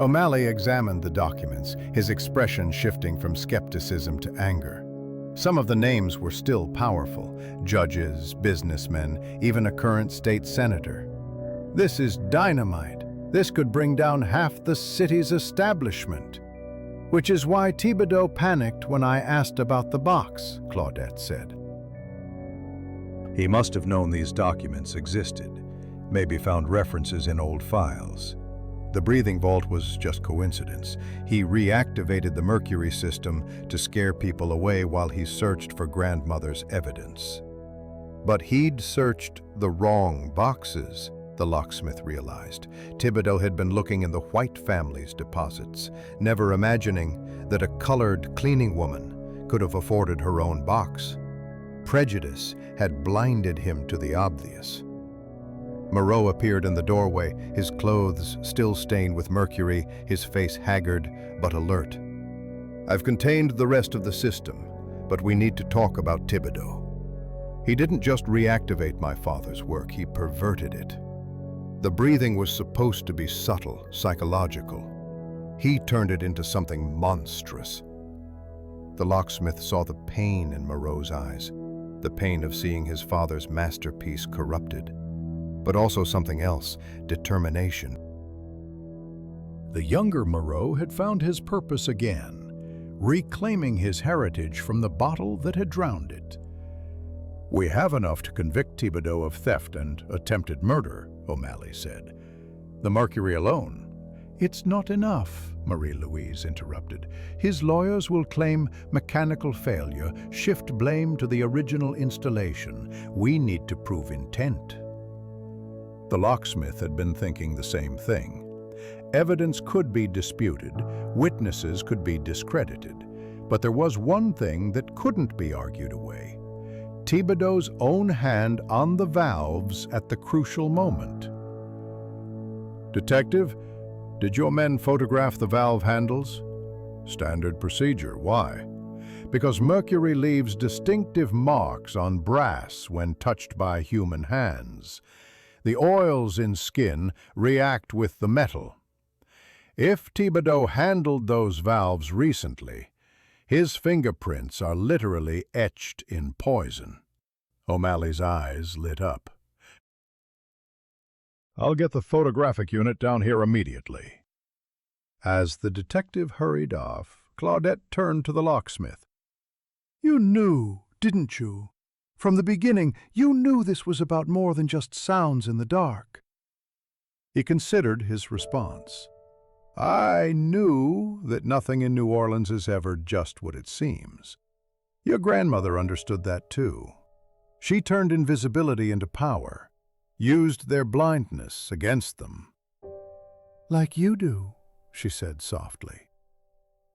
O'Malley examined the documents, his expression shifting from skepticism to anger. Some of the names were still powerful: judges, businessmen, even a current state senator. This is dynamite. This could bring down half the city's establishment. Which is why Thibodeau panicked when I asked about the box, Claudette said. He must have known these documents existed, maybe found references in old files. The breathing vault was just coincidence. He reactivated the mercury system to scare people away while he searched for grandmother's evidence. But he'd searched the wrong boxes, the locksmith realized. Thibodeau had been looking in the White family's deposits, never imagining that a colored cleaning woman could have afforded her own box. Prejudice had blinded him to the obvious. Moreau appeared in the doorway, his clothes still stained with mercury, his face haggard but alert. I've contained the rest of the system, but we need to talk about Thibodeau. He didn't just reactivate my father's work, he perverted it. The breathing was supposed to be subtle, psychological. He turned it into something monstrous. The locksmith saw the pain in Moreau's eyes, the pain of seeing his father's masterpiece corrupted. But also something else, determination. The younger Moreau had found his purpose again, reclaiming his heritage from the bottle that had drowned it. We have enough to convict Thibodeau of theft and attempted murder, O'Malley said. The mercury alone. It's not enough, Marie-Louise interrupted. His lawyers will claim mechanical failure, shift blame to the original installation. We need to prove intent. The locksmith had been thinking the same thing. Evidence could be disputed, witnesses could be discredited, but there was one thing that couldn't be argued away: Thibodeau's own hand on the valves at the crucial moment. Detective, did your men photograph the valve handles? Standard procedure. Why? Because mercury leaves distinctive marks on brass when touched by human hands. The oils in skin react with the metal. If Thibodeau handled those valves recently, his fingerprints are literally etched in poison. O'Malley's eyes lit up. I'll get the photographic unit down here immediately. As the detective hurried off, Claudette turned to the locksmith. You knew, didn't you? From the beginning, you knew this was about more than just sounds in the dark. He considered his response. I knew that nothing in New Orleans is ever just what it seems. Your grandmother understood that too. She turned invisibility into power, used their blindness against them. Like you do, she said softly.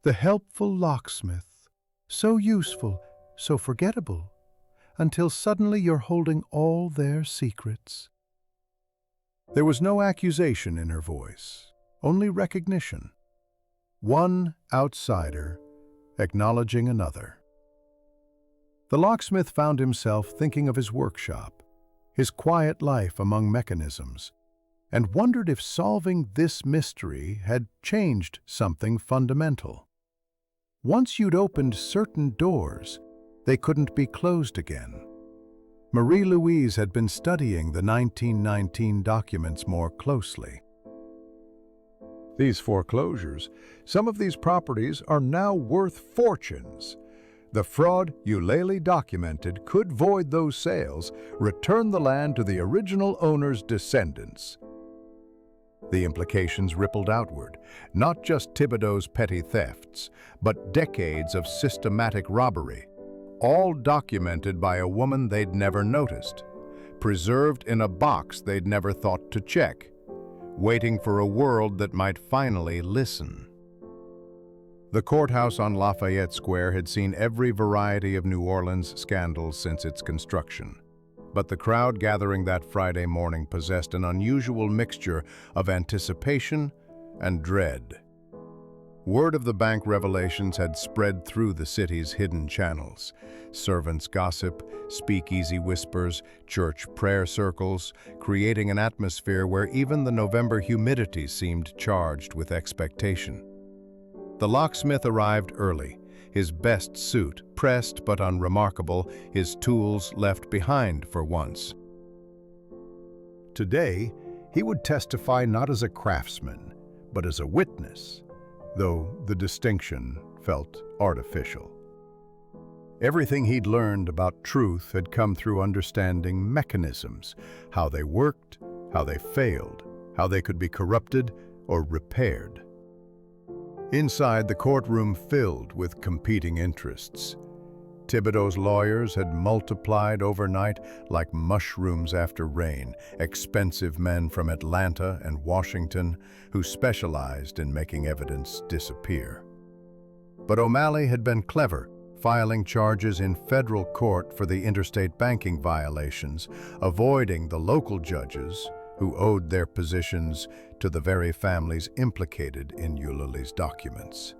The helpful locksmith, so useful, so forgettable, until suddenly you're holding all their secrets. There was no accusation in her voice, only recognition. One outsider acknowledging another. The locksmith found himself thinking of his workshop, his quiet life among mechanisms, and wondered if solving this mystery had changed something fundamental. Once you'd opened certain doors, they couldn't be closed again. Marie-Louise had been studying the 1919 documents more closely. These foreclosures, some of these properties are now worth fortunes. The fraud Eulalie documented could void those sales, return the land to the original owner's descendants. The implications rippled outward, not just Thibodeau's petty thefts, but decades of systematic robbery, all documented by a woman they'd never noticed, preserved in a box they'd never thought to check, waiting for a world that might finally listen. The courthouse on Lafayette Square had seen every variety of New Orleans scandals since its construction. But the crowd gathering that Friday morning possessed an unusual mixture of anticipation and dread. Word of the bank revelations had spread through the city's hidden channels. Servants' gossip, speakeasy whispers, church prayer circles, creating an atmosphere where even the November humidity seemed charged with expectation. The locksmith arrived early, his best suit pressed but unremarkable, his tools left behind for once. Today, he would testify not as a craftsman, but as a witness, though the distinction felt artificial. Everything he'd learned about truth had come through understanding mechanisms, how they worked, how they failed, how they could be corrupted or repaired. Inside, the courtroom filled with competing interests. Thibodeau's lawyers had multiplied overnight like mushrooms after rain, expensive men from Atlanta and Washington who specialized in making evidence disappear. But O'Malley had been clever, filing charges in federal court for the interstate banking violations, avoiding the local judges who owed their positions to the very families implicated in Eulalie's documents.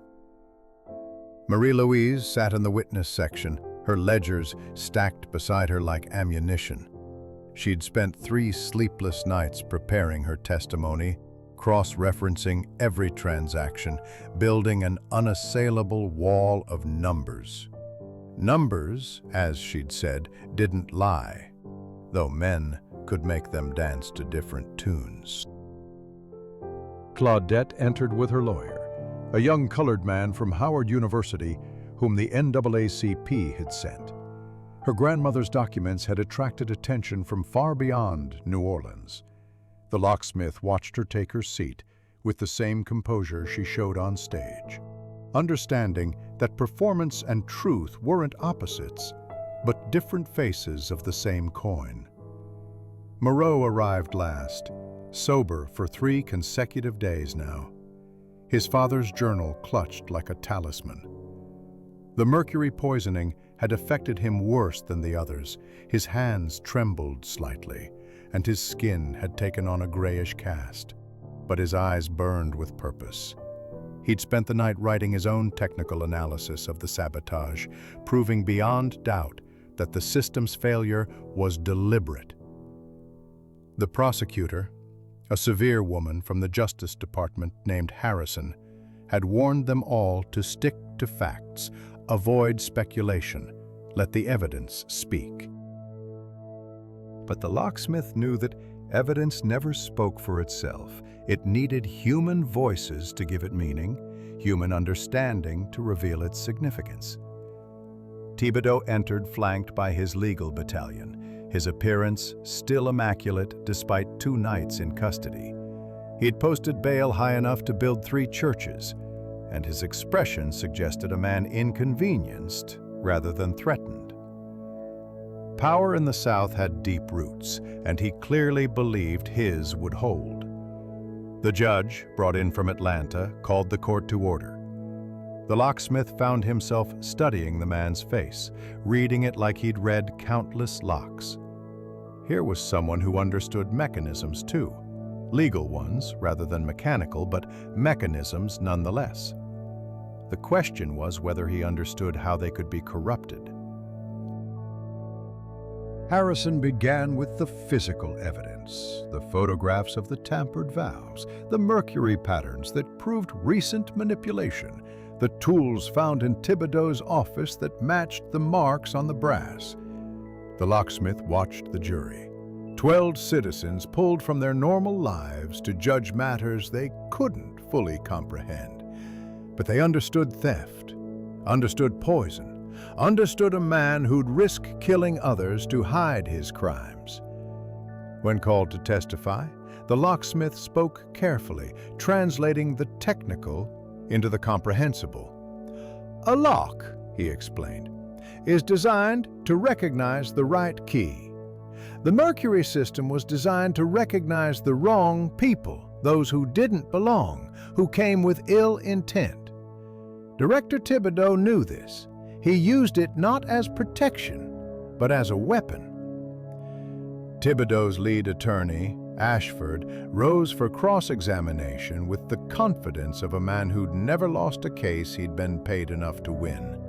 Marie-Louise sat in the witness section, her ledgers stacked beside her like ammunition. She'd spent 3 sleepless nights preparing her testimony, cross-referencing every transaction, building an unassailable wall of numbers. Numbers, as she'd said, didn't lie, though men could make them dance to different tunes. Claudette entered with her lawyer, a young colored man from Howard University whom the NAACP had sent. Her grandmother's documents had attracted attention from far beyond New Orleans. The locksmith watched her take her seat with the same composure she showed on stage, understanding that performance and truth weren't opposites, but different faces of the same coin. Moreau arrived last, sober for 3 consecutive days now. His father's journal clutched like a talisman. The mercury poisoning had affected him worse than the others. His hands trembled slightly, and his skin had taken on a grayish cast, but his eyes burned with purpose. He'd spent the night writing his own technical analysis of the sabotage, proving beyond doubt that the system's failure was deliberate. The prosecutor, a severe woman from the Justice Department named Harrison, had warned them all to stick to facts, avoid speculation, let the evidence speak. But the locksmith knew that evidence never spoke for itself. It needed human voices to give it meaning, human understanding to reveal its significance. Thibodeau entered flanked by his legal battalion, his appearance still immaculate despite 2 nights in custody. He'd posted bail high enough to build 3 churches, and his expression suggested a man inconvenienced rather than threatened. Power in the South had deep roots, and he clearly believed his would hold. The judge, brought in from Atlanta, called the court to order. The locksmith found himself studying the man's face, reading it like he'd read countless locks. Here was someone who understood mechanisms too. Legal ones rather than mechanical, but mechanisms nonetheless. The question was whether he understood how they could be corrupted. Harrison began with the physical evidence, the photographs of the tampered valves, the mercury patterns that proved recent manipulation, the tools found in Thibodeau's office that matched the marks on the brass. The locksmith watched the jury. 12 citizens pulled from their normal lives to judge matters they couldn't fully comprehend. But they understood theft, understood poison, understood a man who'd risk killing others to hide his crimes. When called to testify, the locksmith spoke carefully, translating the technical into the comprehensible. A lock, he explained, is designed to recognize the right key. The mercury system was designed to recognize the wrong people, those who didn't belong, who came with ill intent. Director Thibodeau knew this. He used it not as protection, but as a weapon. Thibodeau's lead attorney, Ashford, rose for cross-examination with the confidence of a man who'd never lost a case he'd been paid enough to win.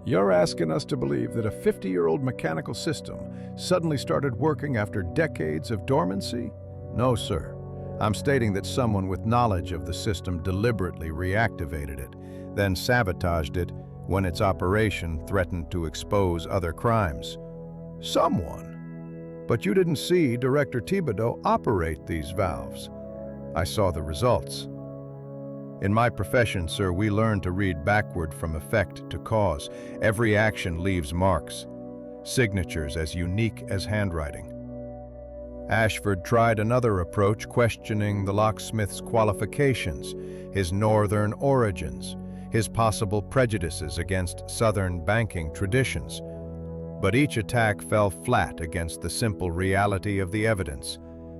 You're asking us to believe that a 50-year-old mechanical system suddenly started working after decades of dormancy? No, sir. I'm stating that someone with knowledge of the system deliberately reactivated it, then sabotaged it when its operation threatened to expose other crimes. Someone. But you didn't see Director Thibodeau operate these valves. I saw the results. In my profession, sir, we learn to read backward from effect to cause. Every action leaves marks, signatures as unique as handwriting. Ashford tried another approach, questioning the locksmith's qualifications, his northern origins, his possible prejudices against southern banking traditions. But each attack fell flat against the simple reality of the evidence.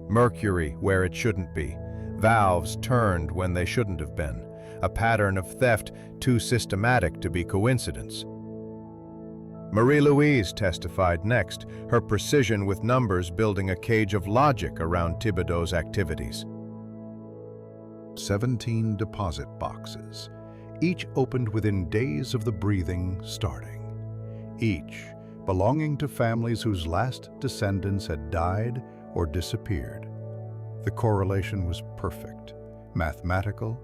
Mercury where it shouldn't be, valves turned when they shouldn't have been, a pattern of theft too systematic to be coincidence. Marie-Louise testified next, her precision with numbers building a cage of logic around Thibodeau's activities. 17 deposit boxes, each opened within days of the breathing starting. Each belonging to families whose last descendants had died or disappeared. The correlation was perfect, mathematical,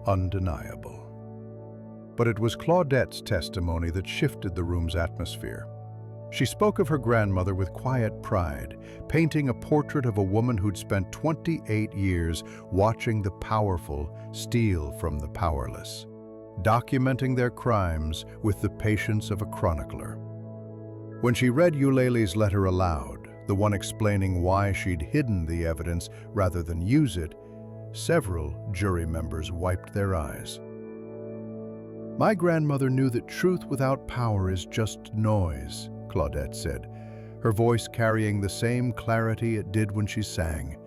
undeniable. But it was Claudette's testimony that shifted the room's atmosphere. She spoke of her grandmother with quiet pride, painting a portrait of a woman who'd spent 28 years watching the powerful steal from the powerless, documenting their crimes with the patience of a chronicler. When she read Eulalie's letter aloud, the one explaining why she'd hidden the evidence rather than use it, several jury members wiped their eyes. My grandmother knew that truth without power is just noise, Claudette said, her voice carrying the same clarity it did when she sang.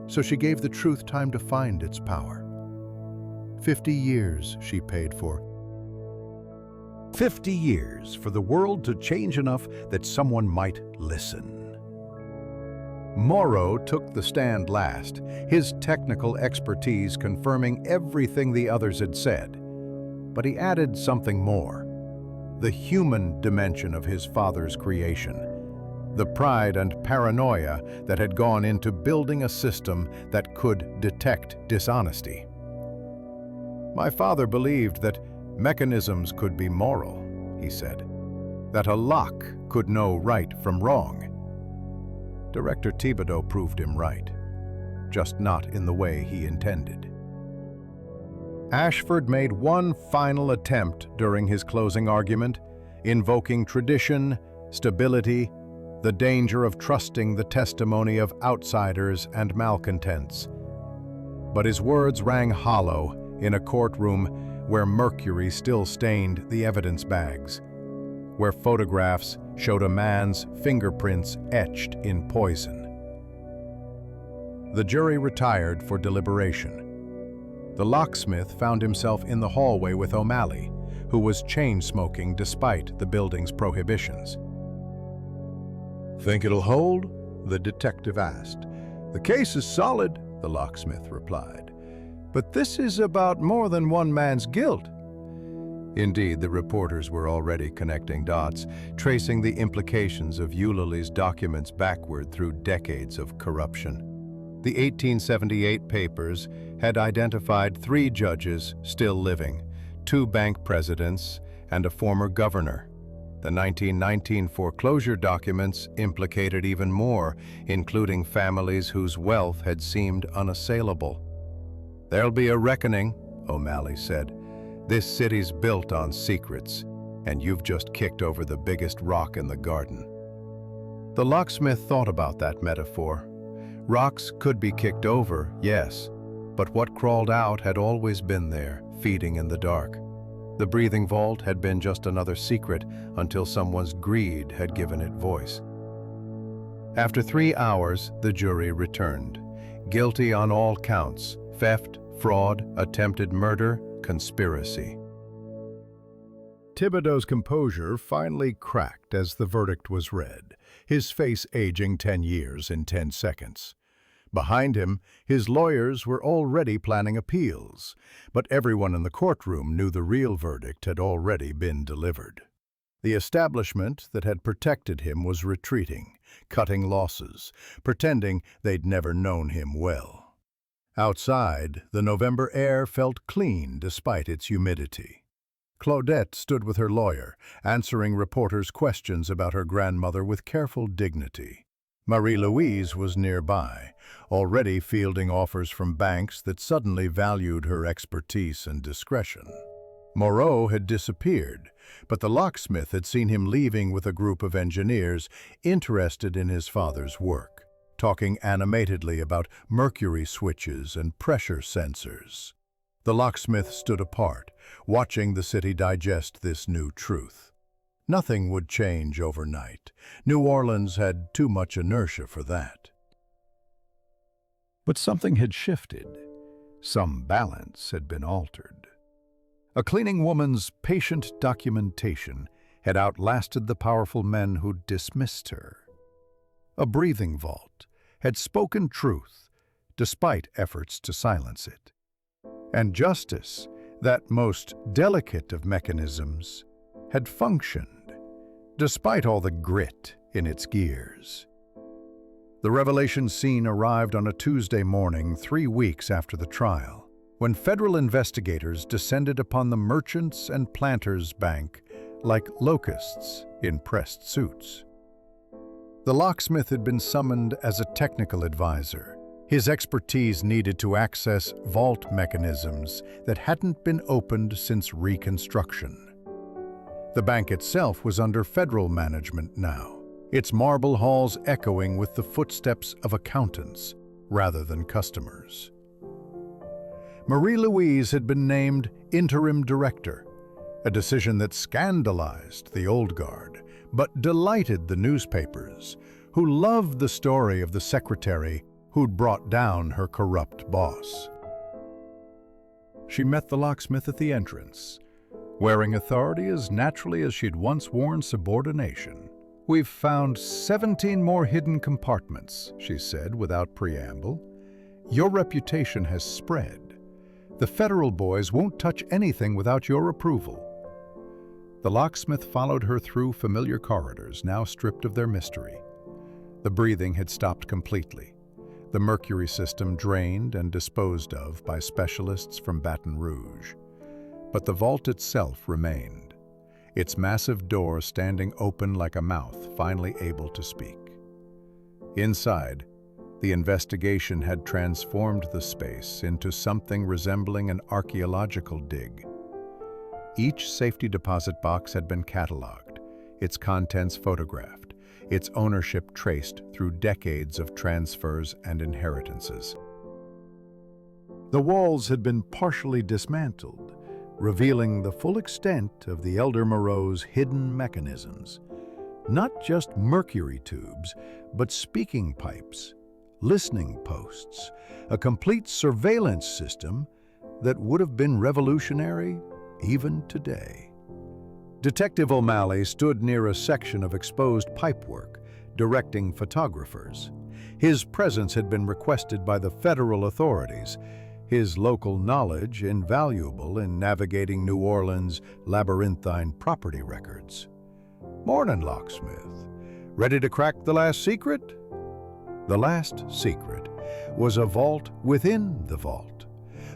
So she gave the truth time to find its power. 50 years she paid for. 50 years for the world to change enough that someone might listen. Moreau took the stand last, his technical expertise confirming everything the others had said. But he added something more, the human dimension of his father's creation, the pride and paranoia that had gone into building a system that could detect dishonesty. My father believed that mechanisms could be moral, he said, that a lock could know right from wrong. Director Thibodeau proved him right, just not in the way he intended. Ashford made one final attempt during his closing argument, invoking tradition, stability, the danger of trusting the testimony of outsiders and malcontents. But his words rang hollow in a courtroom where mercury still stained the evidence bags, where photographs showed a man's fingerprints etched in poison. The jury retired for deliberation. The locksmith found himself in the hallway with O'Malley, who was chain-smoking despite the building's prohibitions. "Think it'll hold?" the detective asked. "The case is solid," the locksmith replied. "But this is about more than one man's guilt." Indeed, the reporters were already connecting dots, tracing the implications of Eulalie's documents backward through decades of corruption. The 1878 papers had identified 3 judges still living, 2 bank presidents, and a former governor. The 1919 foreclosure documents implicated even more, including families whose wealth had seemed unassailable. "There'll be a reckoning," O'Malley said. "This city's built on secrets, and you've just kicked over the biggest rock in the garden." The locksmith thought about that metaphor. Rocks could be kicked over, yes, but what crawled out had always been there, feeding in the dark. The breathing vault had been just another secret until someone's greed had given it voice. After 3 hours, the jury returned. Guilty on all counts: theft, fraud, attempted murder, conspiracy. Thibodeau's composure finally cracked as the verdict was read, his face aging 10 years in 10 seconds. Behind him, his lawyers were already planning appeals, but everyone in the courtroom knew the real verdict had already been delivered. The establishment that had protected him was retreating, cutting losses, pretending they'd never known him well. Outside, the November air felt clean despite its humidity. Claudette stood with her lawyer, answering reporters' questions about her grandmother with careful dignity. Marie-Louise was nearby, already fielding offers from banks that suddenly valued her expertise and discretion. Moreau had disappeared, but the locksmith had seen him leaving with a group of engineers interested in his father's work, talking animatedly about mercury switches and pressure sensors. The locksmith stood apart, watching the city digest this new truth. Nothing would change overnight. New Orleans had too much inertia for that. But something had shifted. Some balance had been altered. A cleaning woman's patient documentation had outlasted the powerful men who dismissed her. A breathing vault had spoken truth, despite efforts to silence it. And justice, that most delicate of mechanisms, had functioned, despite all the grit in its gears. The revelation scene arrived on a Tuesday morning 3 weeks after the trial, when federal investigators descended upon the Merchants and Planters Bank like locusts in pressed suits. The locksmith had been summoned as a technical advisor. His expertise needed to access vault mechanisms that hadn't been opened since Reconstruction. The bank itself was under federal management now, its marble halls echoing with the footsteps of accountants rather than customers. Marie-Louise had been named interim director, a decision that scandalized the old guard, but delighted the newspapers, who loved the story of the secretary who'd brought down her corrupt boss. She met the locksmith at the entrance, wearing authority as naturally as she'd once worn subordination. "We've found 17 more hidden compartments," she said without preamble. "Your reputation has spread. The federal boys won't touch anything without your approval." The locksmith followed her through familiar corridors, now stripped of their mystery. The breathing had stopped completely, the mercury system drained and disposed of by specialists from Baton Rouge. But the vault itself remained, its massive door standing open like a mouth finally able to speak. Inside, the investigation had transformed the space into something resembling an archaeological dig. Each safety deposit box had been cataloged, its contents photographed, its ownership traced through decades of transfers and inheritances. The walls had been partially dismantled, revealing the full extent of the elder Moreau's hidden mechanisms. Not just mercury tubes, but speaking pipes, listening posts, a complete surveillance system that would have been revolutionary even today. Detective O'Malley stood near a section of exposed pipework, directing photographers. His presence had been requested by the federal authorities, his local knowledge invaluable in navigating New Orleans' labyrinthine property records. "Mornin', locksmith. Ready to crack the last secret?" The last secret was a vault within the vault,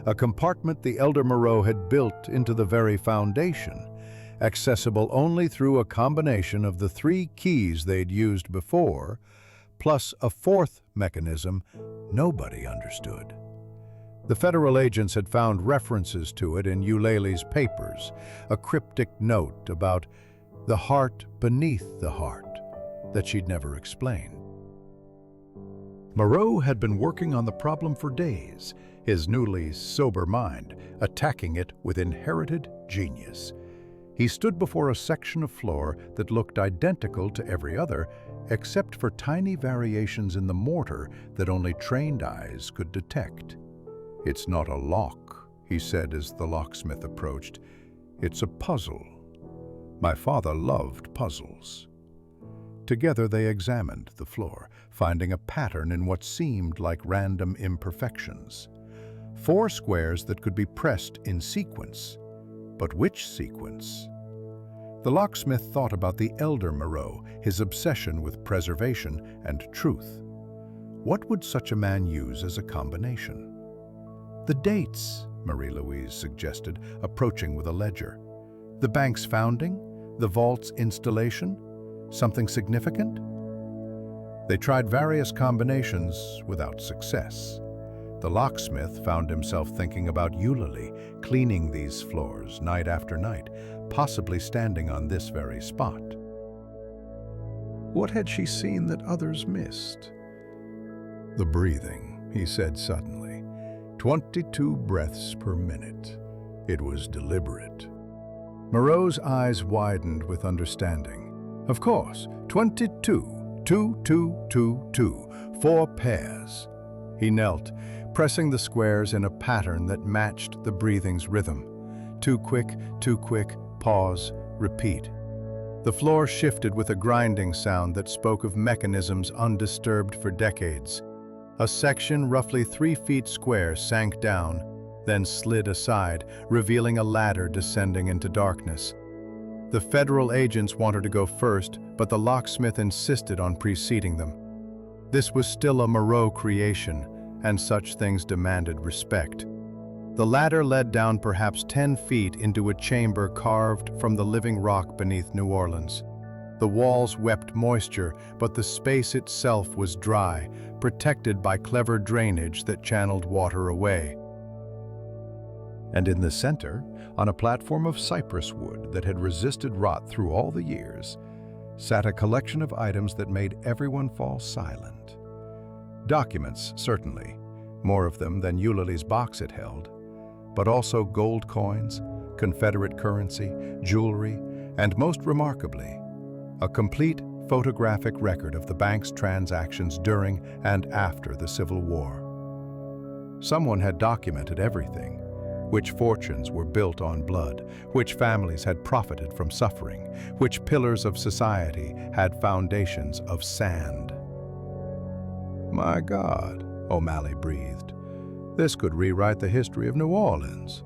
a compartment the elder Moreau had built into the very foundation, accessible only through a combination of the 3 keys they'd used before, plus a 4th mechanism nobody understood. The federal agents had found references to it in Eulalie's papers, a cryptic note about the heart beneath the heart that she'd never explained. Moreau had been working on the problem for days, his newly sober mind attacking it with inherited genius. He stood before a section of floor that looked identical to every other, except for tiny variations in the mortar that only trained eyes could detect. "It's not a lock," he said as the locksmith approached. "It's a puzzle. My father loved puzzles." Together they examined the floor, finding a pattern in what seemed like random imperfections. 4 squares that could be pressed in sequence. But which sequence? The locksmith thought about the elder Moreau, his obsession with preservation and truth. What would such a man use as a combination? "The dates," Marie-Louise suggested, approaching with a ledger. "The bank's founding? The vault's installation? Something significant?" They tried various combinations without success. The locksmith found himself thinking about Eulalie cleaning these floors night after night, possibly standing on this very spot. What had she seen that others missed? "The breathing," he said suddenly. 22 breaths per minute. It was deliberate. Moreau's eyes widened with understanding. Of course, 22, 2, 2, 2, 2, 4 pairs. He knelt, pressing the squares in a pattern that matched the breathing's rhythm. Too quick, pause, repeat. The floor shifted with a grinding sound that spoke of mechanisms undisturbed for decades. A section roughly 3 feet square sank down, then slid aside, revealing a ladder descending into darkness. The federal agents wanted to go first, but the locksmith insisted on preceding them. This was still a Moreau creation, and such things demanded respect. The ladder led down perhaps 10 feet into a chamber carved from the living rock beneath New Orleans. The walls wept moisture, but the space itself was dry, protected by clever drainage that channeled water away. And in the center, on a platform of cypress wood that had resisted rot through all the years, sat a collection of items that made everyone fall silent. Documents, certainly, more of them than Eulalie's box had held, but also gold coins, Confederate currency, jewelry, and most remarkably, a complete photographic record of the bank's transactions during and after the Civil War. Someone had documented everything: which fortunes were built on blood, which families had profited from suffering, which pillars of society had foundations of sand. "My God," O'Malley breathed. "This could rewrite the history of New Orleans."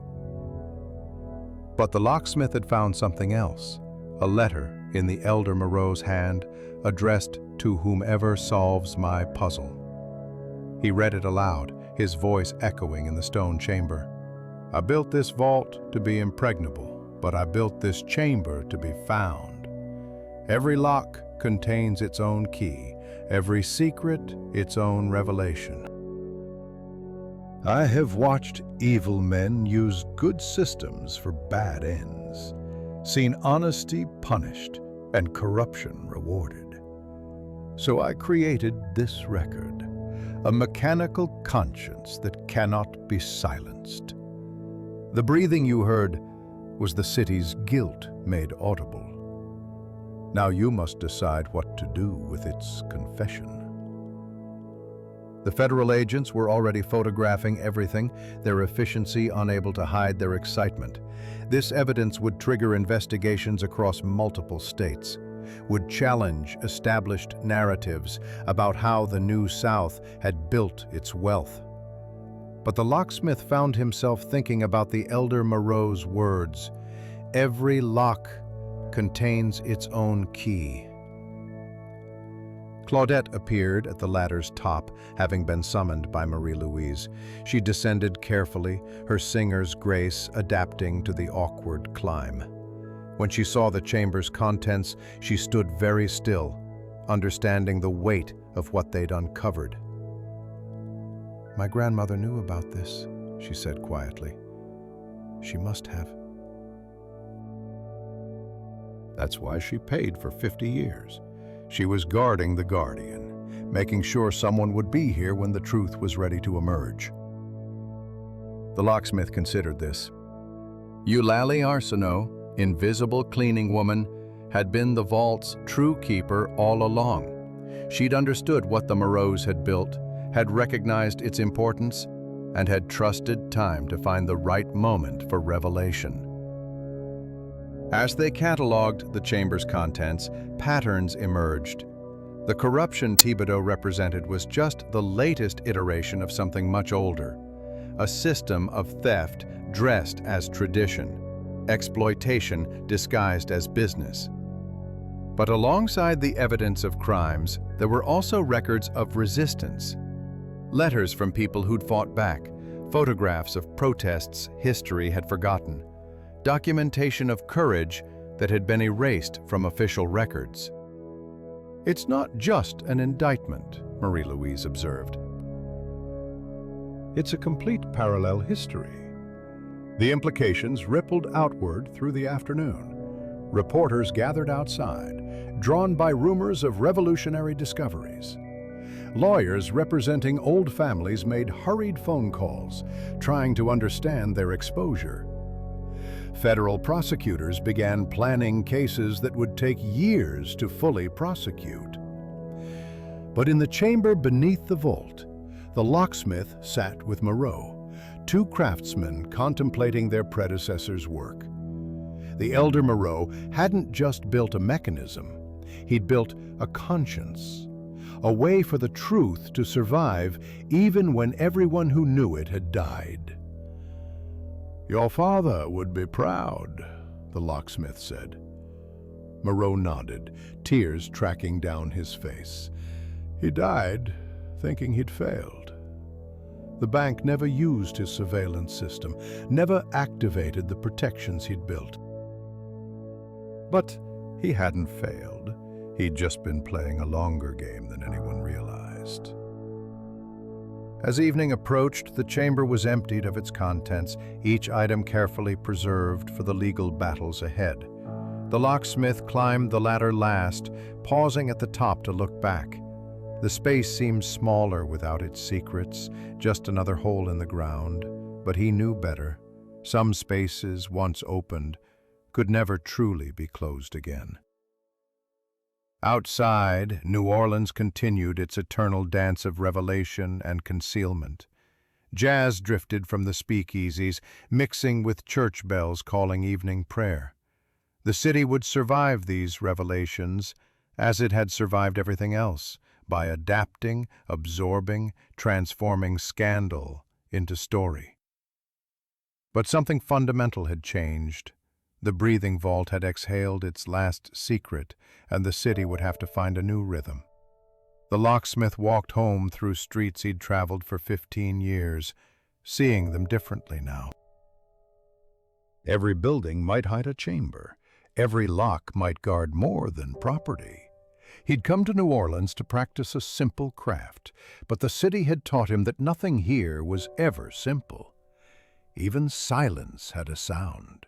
But the locksmith had found something else, a letter in the elder Moreau's hand, addressed to whomever solves my puzzle. He read it aloud, his voice echoing in the stone chamber. "I built this vault to be impregnable, but I built this chamber to be found. Every lock contains its own key, every secret its own revelation. I have watched evil men use good systems for bad ends, seen honesty punished and corruption rewarded. So I created this record, a mechanical conscience that cannot be silenced. The breathing you heard was the city's guilt made audible. Now you must decide what to do with its confession." The federal agents were already photographing everything, their efficiency unable to hide their excitement. This evidence would trigger investigations across multiple states, would challenge established narratives about how the New South had built its wealth. But the locksmith found himself thinking about the elder Moreau's words, "Every lock contains its own key." Claudette appeared at the ladder's top, having been summoned by Marie-Louise. She descended carefully, her singer's grace adapting to the awkward climb. When she saw the chamber's contents, she stood very still, understanding the weight of what they'd uncovered. "My grandmother knew about this," she said quietly. "She must have." That's why she paid for 50 years. She was guarding the guardian, making sure someone would be here when the truth was ready to emerge. The locksmith considered this. Eulalie Arsenault, invisible cleaning woman, had been the vault's true keeper all along. She'd understood what the Moreaus had built, had recognized its importance, and had trusted time to find the right moment for revelation. As they catalogued the chamber's contents, patterns emerged. The corruption Thibodeau represented was just the latest iteration of something much older, a system of theft dressed as tradition, exploitation disguised as business. But alongside the evidence of crimes, there were also records of resistance. Letters from people who'd fought back, photographs of protests history had forgotten, documentation of courage that had been erased from official records. It's not just an indictment, Marie-Louise observed. It's a complete parallel history. The implications rippled outward through the afternoon. Reporters gathered outside, drawn by rumors of revolutionary discoveries. Lawyers representing old families made hurried phone calls, trying to understand their exposure. Federal prosecutors began planning cases that would take years to fully prosecute. But in the chamber beneath the vault, the locksmith sat with Moreau, two craftsmen contemplating their predecessor's work. The elder Moreau hadn't just built a mechanism, he'd built a conscience, a way for the truth to survive even when everyone who knew it had died. "Your father would be proud," the locksmith said. Moreau nodded, tears tracking down his face. He died thinking he'd failed. The bank never used his surveillance system, never activated the protections he'd built. But he hadn't failed. He'd just been playing a longer game than anyone realized. As evening approached, the chamber was emptied of its contents, each item carefully preserved for the legal battles ahead. The locksmith climbed the ladder last, pausing at the top to look back. The space seemed smaller without its secrets, just another hole in the ground. But he knew better. Some spaces, once opened, could never truly be closed again. Outside, New Orleans continued its eternal dance of revelation and concealment. Jazz drifted from the speakeasies, mixing with church bells calling evening prayer. The city would survive these revelations, as it had survived everything else, by adapting, absorbing, transforming scandal into story. But something fundamental had changed. The breathing vault had exhaled its last secret, and the city would have to find a new rhythm. The locksmith walked home through streets he'd traveled for 15 years, seeing them differently now. Every building might hide a chamber. Every lock might guard more than property. He'd come to New Orleans to practice a simple craft, but the city had taught him that nothing here was ever simple. Even silence had a sound.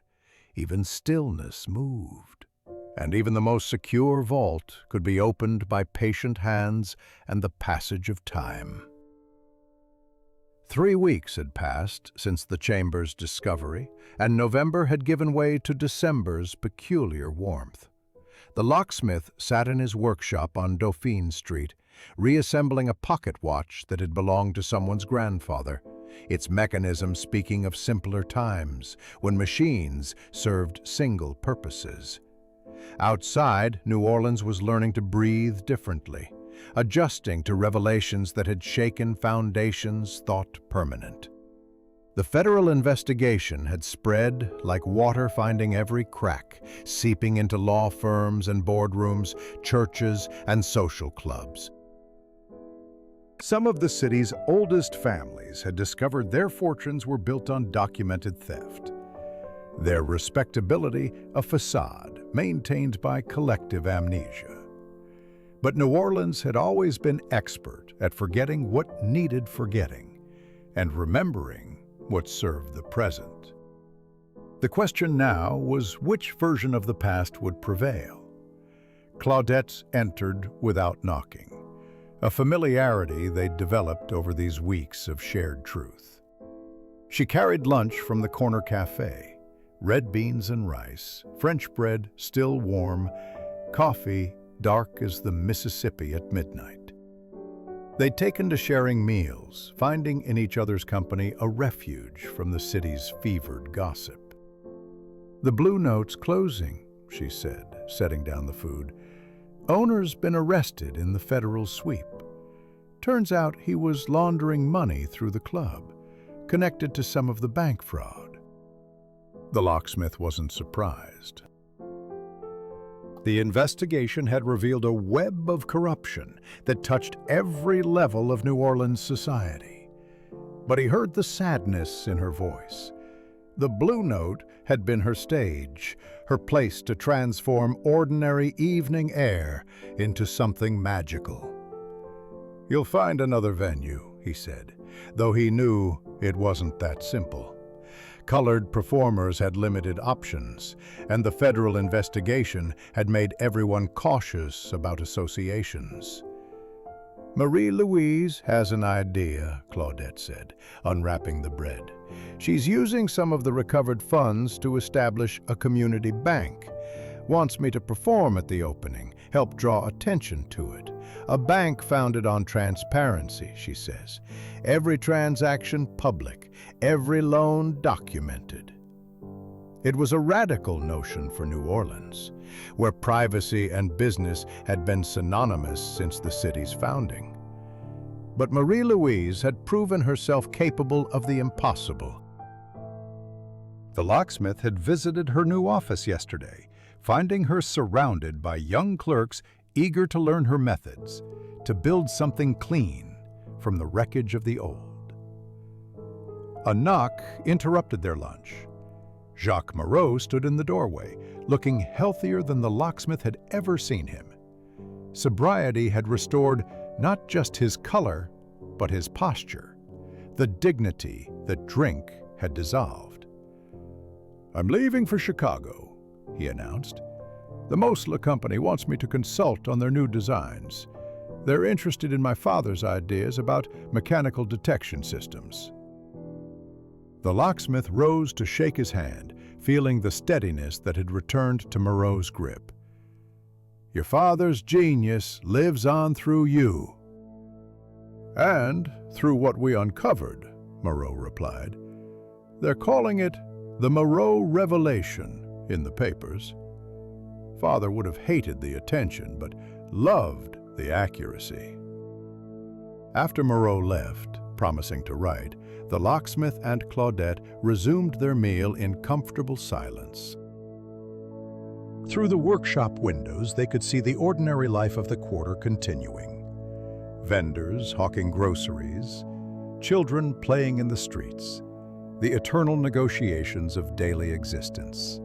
Even stillness moved. And even the most secure vault could be opened by patient hands and the passage of time. 3 weeks had passed since the chamber's discovery, and November had given way to December's peculiar warmth. The locksmith sat in his workshop on Dauphine Street, reassembling a pocket watch that had belonged to someone's grandfather, its mechanism speaking of simpler times, when machines served single purposes. Outside, New Orleans was learning to breathe differently, adjusting to revelations that had shaken foundations thought permanent. The federal investigation had spread like water finding every crack, seeping into law firms and boardrooms, churches and social clubs. Some of the city's oldest families had discovered their fortunes were built on documented theft. Their respectability a facade maintained by collective amnesia. But New Orleans had always been expert at forgetting what needed forgetting and remembering what served the present. The question now was which version of the past would prevail. Claudette entered without knocking, a familiarity they'd developed over these weeks of shared truth. She carried lunch from the corner cafe, red beans and rice, French bread still warm, coffee dark as the Mississippi at midnight. They'd taken to sharing meals, finding in each other's company a refuge from the city's fevered gossip. "The Blue Note's closing," she said, setting down the food. "Owner's been arrested in the federal sweep. Turns out he was laundering money through the club, connected to some of the bank fraud." The locksmith wasn't surprised. The investigation had revealed a web of corruption that touched every level of New Orleans society. But he heard the sadness in her voice. The Blue Note had been her stage, her place to transform ordinary evening air into something magical. "You'll find another venue," he said, though he knew it wasn't that simple. Colored performers had limited options, and the federal investigation had made everyone cautious about associations. "Marie-Louise has an idea," Claudette said, unwrapping the bread. "She's using some of the recovered funds to establish a community bank. Wants me to perform at the opening, help draw attention to it. A bank founded on transparency," she says. "Every transaction public, every loan documented." It was a radical notion for New Orleans, where privacy and business had been synonymous since the city's founding. But Marie-Louise had proven herself capable of the impossible. The locksmith had visited her new office yesterday, finding her surrounded by young clerks eager to learn her methods, to build something clean from the wreckage of the old. A knock interrupted their lunch. Jacques Moreau stood in the doorway, looking healthier than the locksmith had ever seen him. Sobriety had restored not just his color, but his posture, the dignity that drink had dissolved. "I'm leaving for Chicago," he announced. "The Mosler Company wants me to consult on their new designs. They're interested in my father's ideas about mechanical detection systems." The locksmith rose to shake his hand, feeling the steadiness that had returned to Moreau's grip. "Your father's genius lives on through you." "And through what we uncovered," Moreau replied. "They're calling it the Moreau Revelation in the papers. Father would have hated the attention, but loved the accuracy." After Moreau left, promising to write, the locksmith and Claudette resumed their meal in comfortable silence. Through the workshop windows, they could see the ordinary life of the quarter continuing. Vendors hawking groceries, children playing in the streets, the eternal negotiations of daily existence.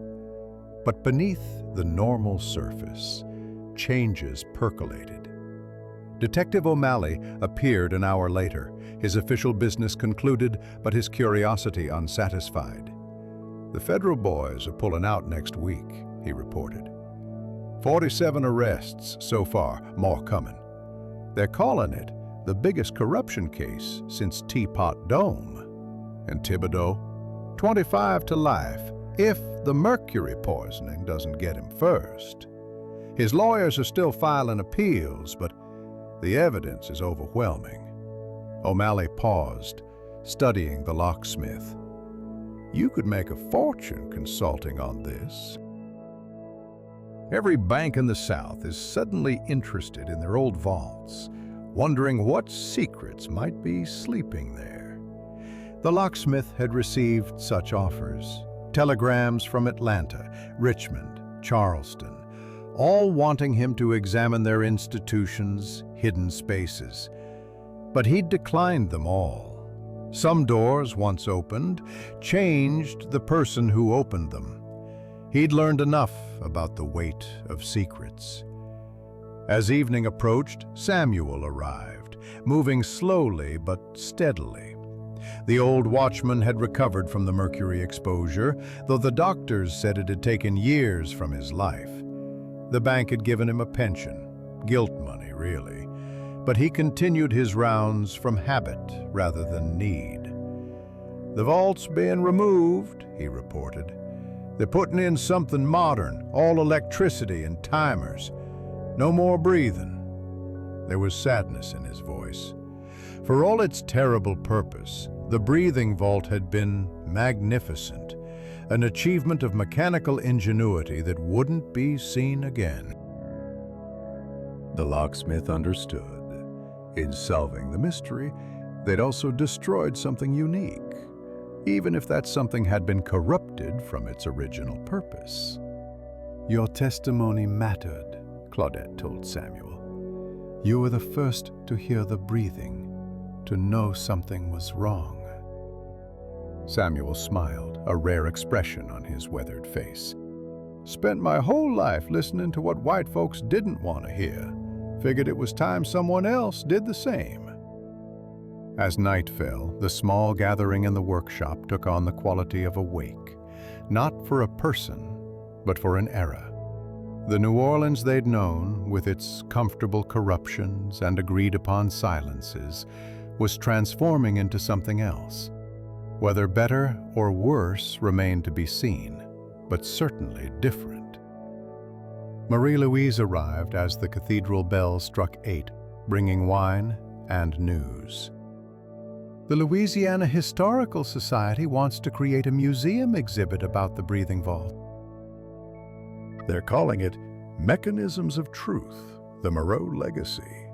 But beneath the normal surface, changes percolated. Detective O'Malley appeared an hour later, his official business concluded, but his curiosity unsatisfied. "The federal boys are pulling out next week," he reported. 47 arrests so far, more coming. They're calling it the biggest corruption case since Teapot Dome. And Thibodeau, 25 to life, if the mercury poisoning doesn't get him first. His lawyers are still filing appeals, but the evidence is overwhelming. O'Malley paused, studying the locksmith. "You could make a fortune consulting on this." Every bank in the South is suddenly interested in their old vaults, wondering what secrets might be sleeping there. The locksmith had received such offers. Telegrams from Atlanta, Richmond, Charleston, all wanting him to examine their institutions, hidden spaces. But he'd declined them all. Some doors, once opened, changed the person who opened them. He'd learned enough about the weight of secrets. As evening approached, Samuel arrived, moving slowly but steadily. The old watchman had recovered from the mercury exposure, though the doctors said it had taken years from his life. The bank had given him a pension, guilt money, really, but he continued his rounds from habit rather than need. "The vault's being removed," he reported. "They're putting in something modern, all electricity and timers. No more breathing." There was sadness in his voice. For all its terrible purpose, the breathing vault had been magnificent, an achievement of mechanical ingenuity that wouldn't be seen again. The locksmith understood. In solving the mystery, they'd also destroyed something unique, even if that something had been corrupted from its original purpose. "Your testimony mattered," Claudette told Samuel. "You were the first to hear the breathing, to know something was wrong." Samuel smiled, a rare expression on his weathered face. "Spent my whole life listening to what white folks didn't want to hear. Figured it was time someone else did the same." As night fell, the small gathering in the workshop took on the quality of a wake, not for a person, but for an era. The New Orleans they'd known, with its comfortable corruptions and agreed-upon silences, was transforming into something else. Whether better or worse remained to be seen, but certainly different. Marie-Louise arrived as the cathedral bell struck 8, bringing wine and news. "The Louisiana Historical Society wants to create a museum exhibit about the breathing vault. They're calling it Mechanisms of Truth, the Moreau Legacy.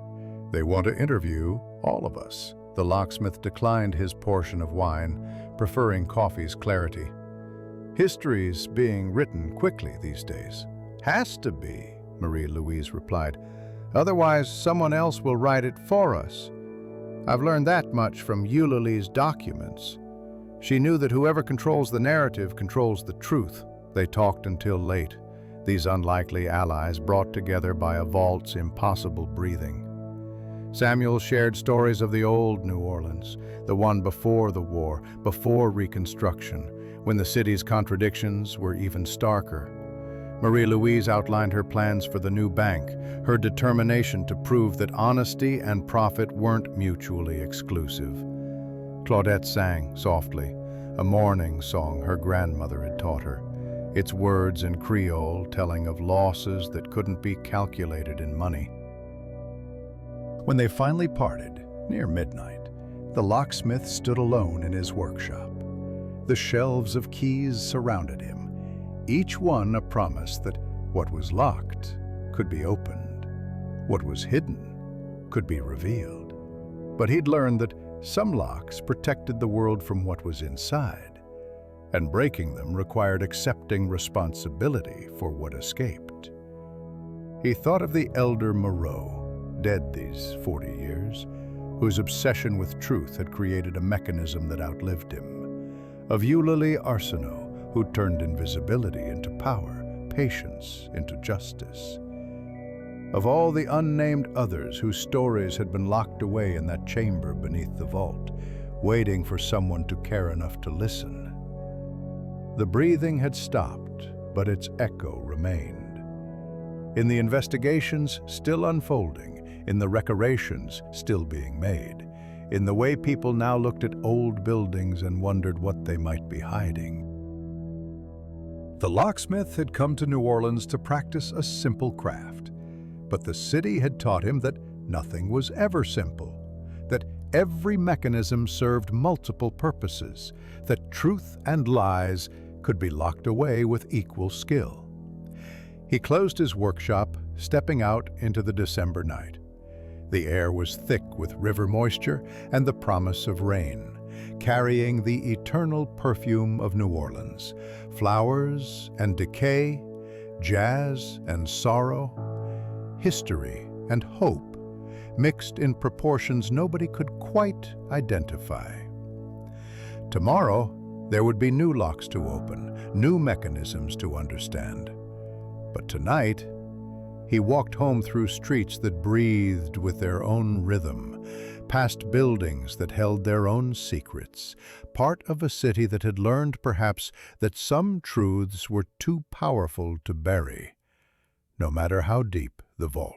They want to interview all of us." The locksmith declined his portion of wine, preferring coffee's clarity. "History's being written quickly these days." "Has to be," Marie-Louise replied. "Otherwise, someone else will write it for us. I've learned that much from Eulalie's documents. She knew that whoever controls the narrative controls the truth." They talked until late, these unlikely allies brought together by a vault's impossible breathing. Samuel shared stories of the old New Orleans, the one before the war, before Reconstruction, when the city's contradictions were even starker. Marie-Louise outlined her plans for the new bank, her determination to prove that honesty and profit weren't mutually exclusive. Claudette sang softly, a mourning song her grandmother had taught her, its words in Creole telling of losses that couldn't be calculated in money. When they finally parted, near midnight, the locksmith stood alone in his workshop. The shelves of keys surrounded him, each one a promise that what was locked could be opened, what was hidden could be revealed. But he'd learned that some locks protected the world from what was inside, and breaking them required accepting responsibility for what escaped. He thought of the elder Moreau, dead these 40 years, whose obsession with truth had created a mechanism that outlived him. Of Eulalie Arsenault, who turned invisibility into power, patience into justice. Of all the unnamed others whose stories had been locked away in that chamber beneath the vault, waiting for someone to care enough to listen. The breathing had stopped, but its echo remained. In the investigations still unfolding, in the restorations still being made, in the way people now looked at old buildings and wondered what they might be hiding. The locksmith had come to New Orleans to practice a simple craft, but the city had taught him that nothing was ever simple, that every mechanism served multiple purposes, that truth and lies could be locked away with equal skill. He closed his workshop, stepping out into the December night. The air was thick with river moisture and the promise of rain, carrying the eternal perfume of New Orleans, flowers and decay, jazz and sorrow, history and hope, mixed in proportions nobody could quite identify. Tomorrow, there would be new locks to open, new mechanisms to understand. But tonight, he walked home through streets that breathed with their own rhythm, past buildings that held their own secrets, part of a city that had learned perhaps that some truths were too powerful to bury, no matter how deep the vault.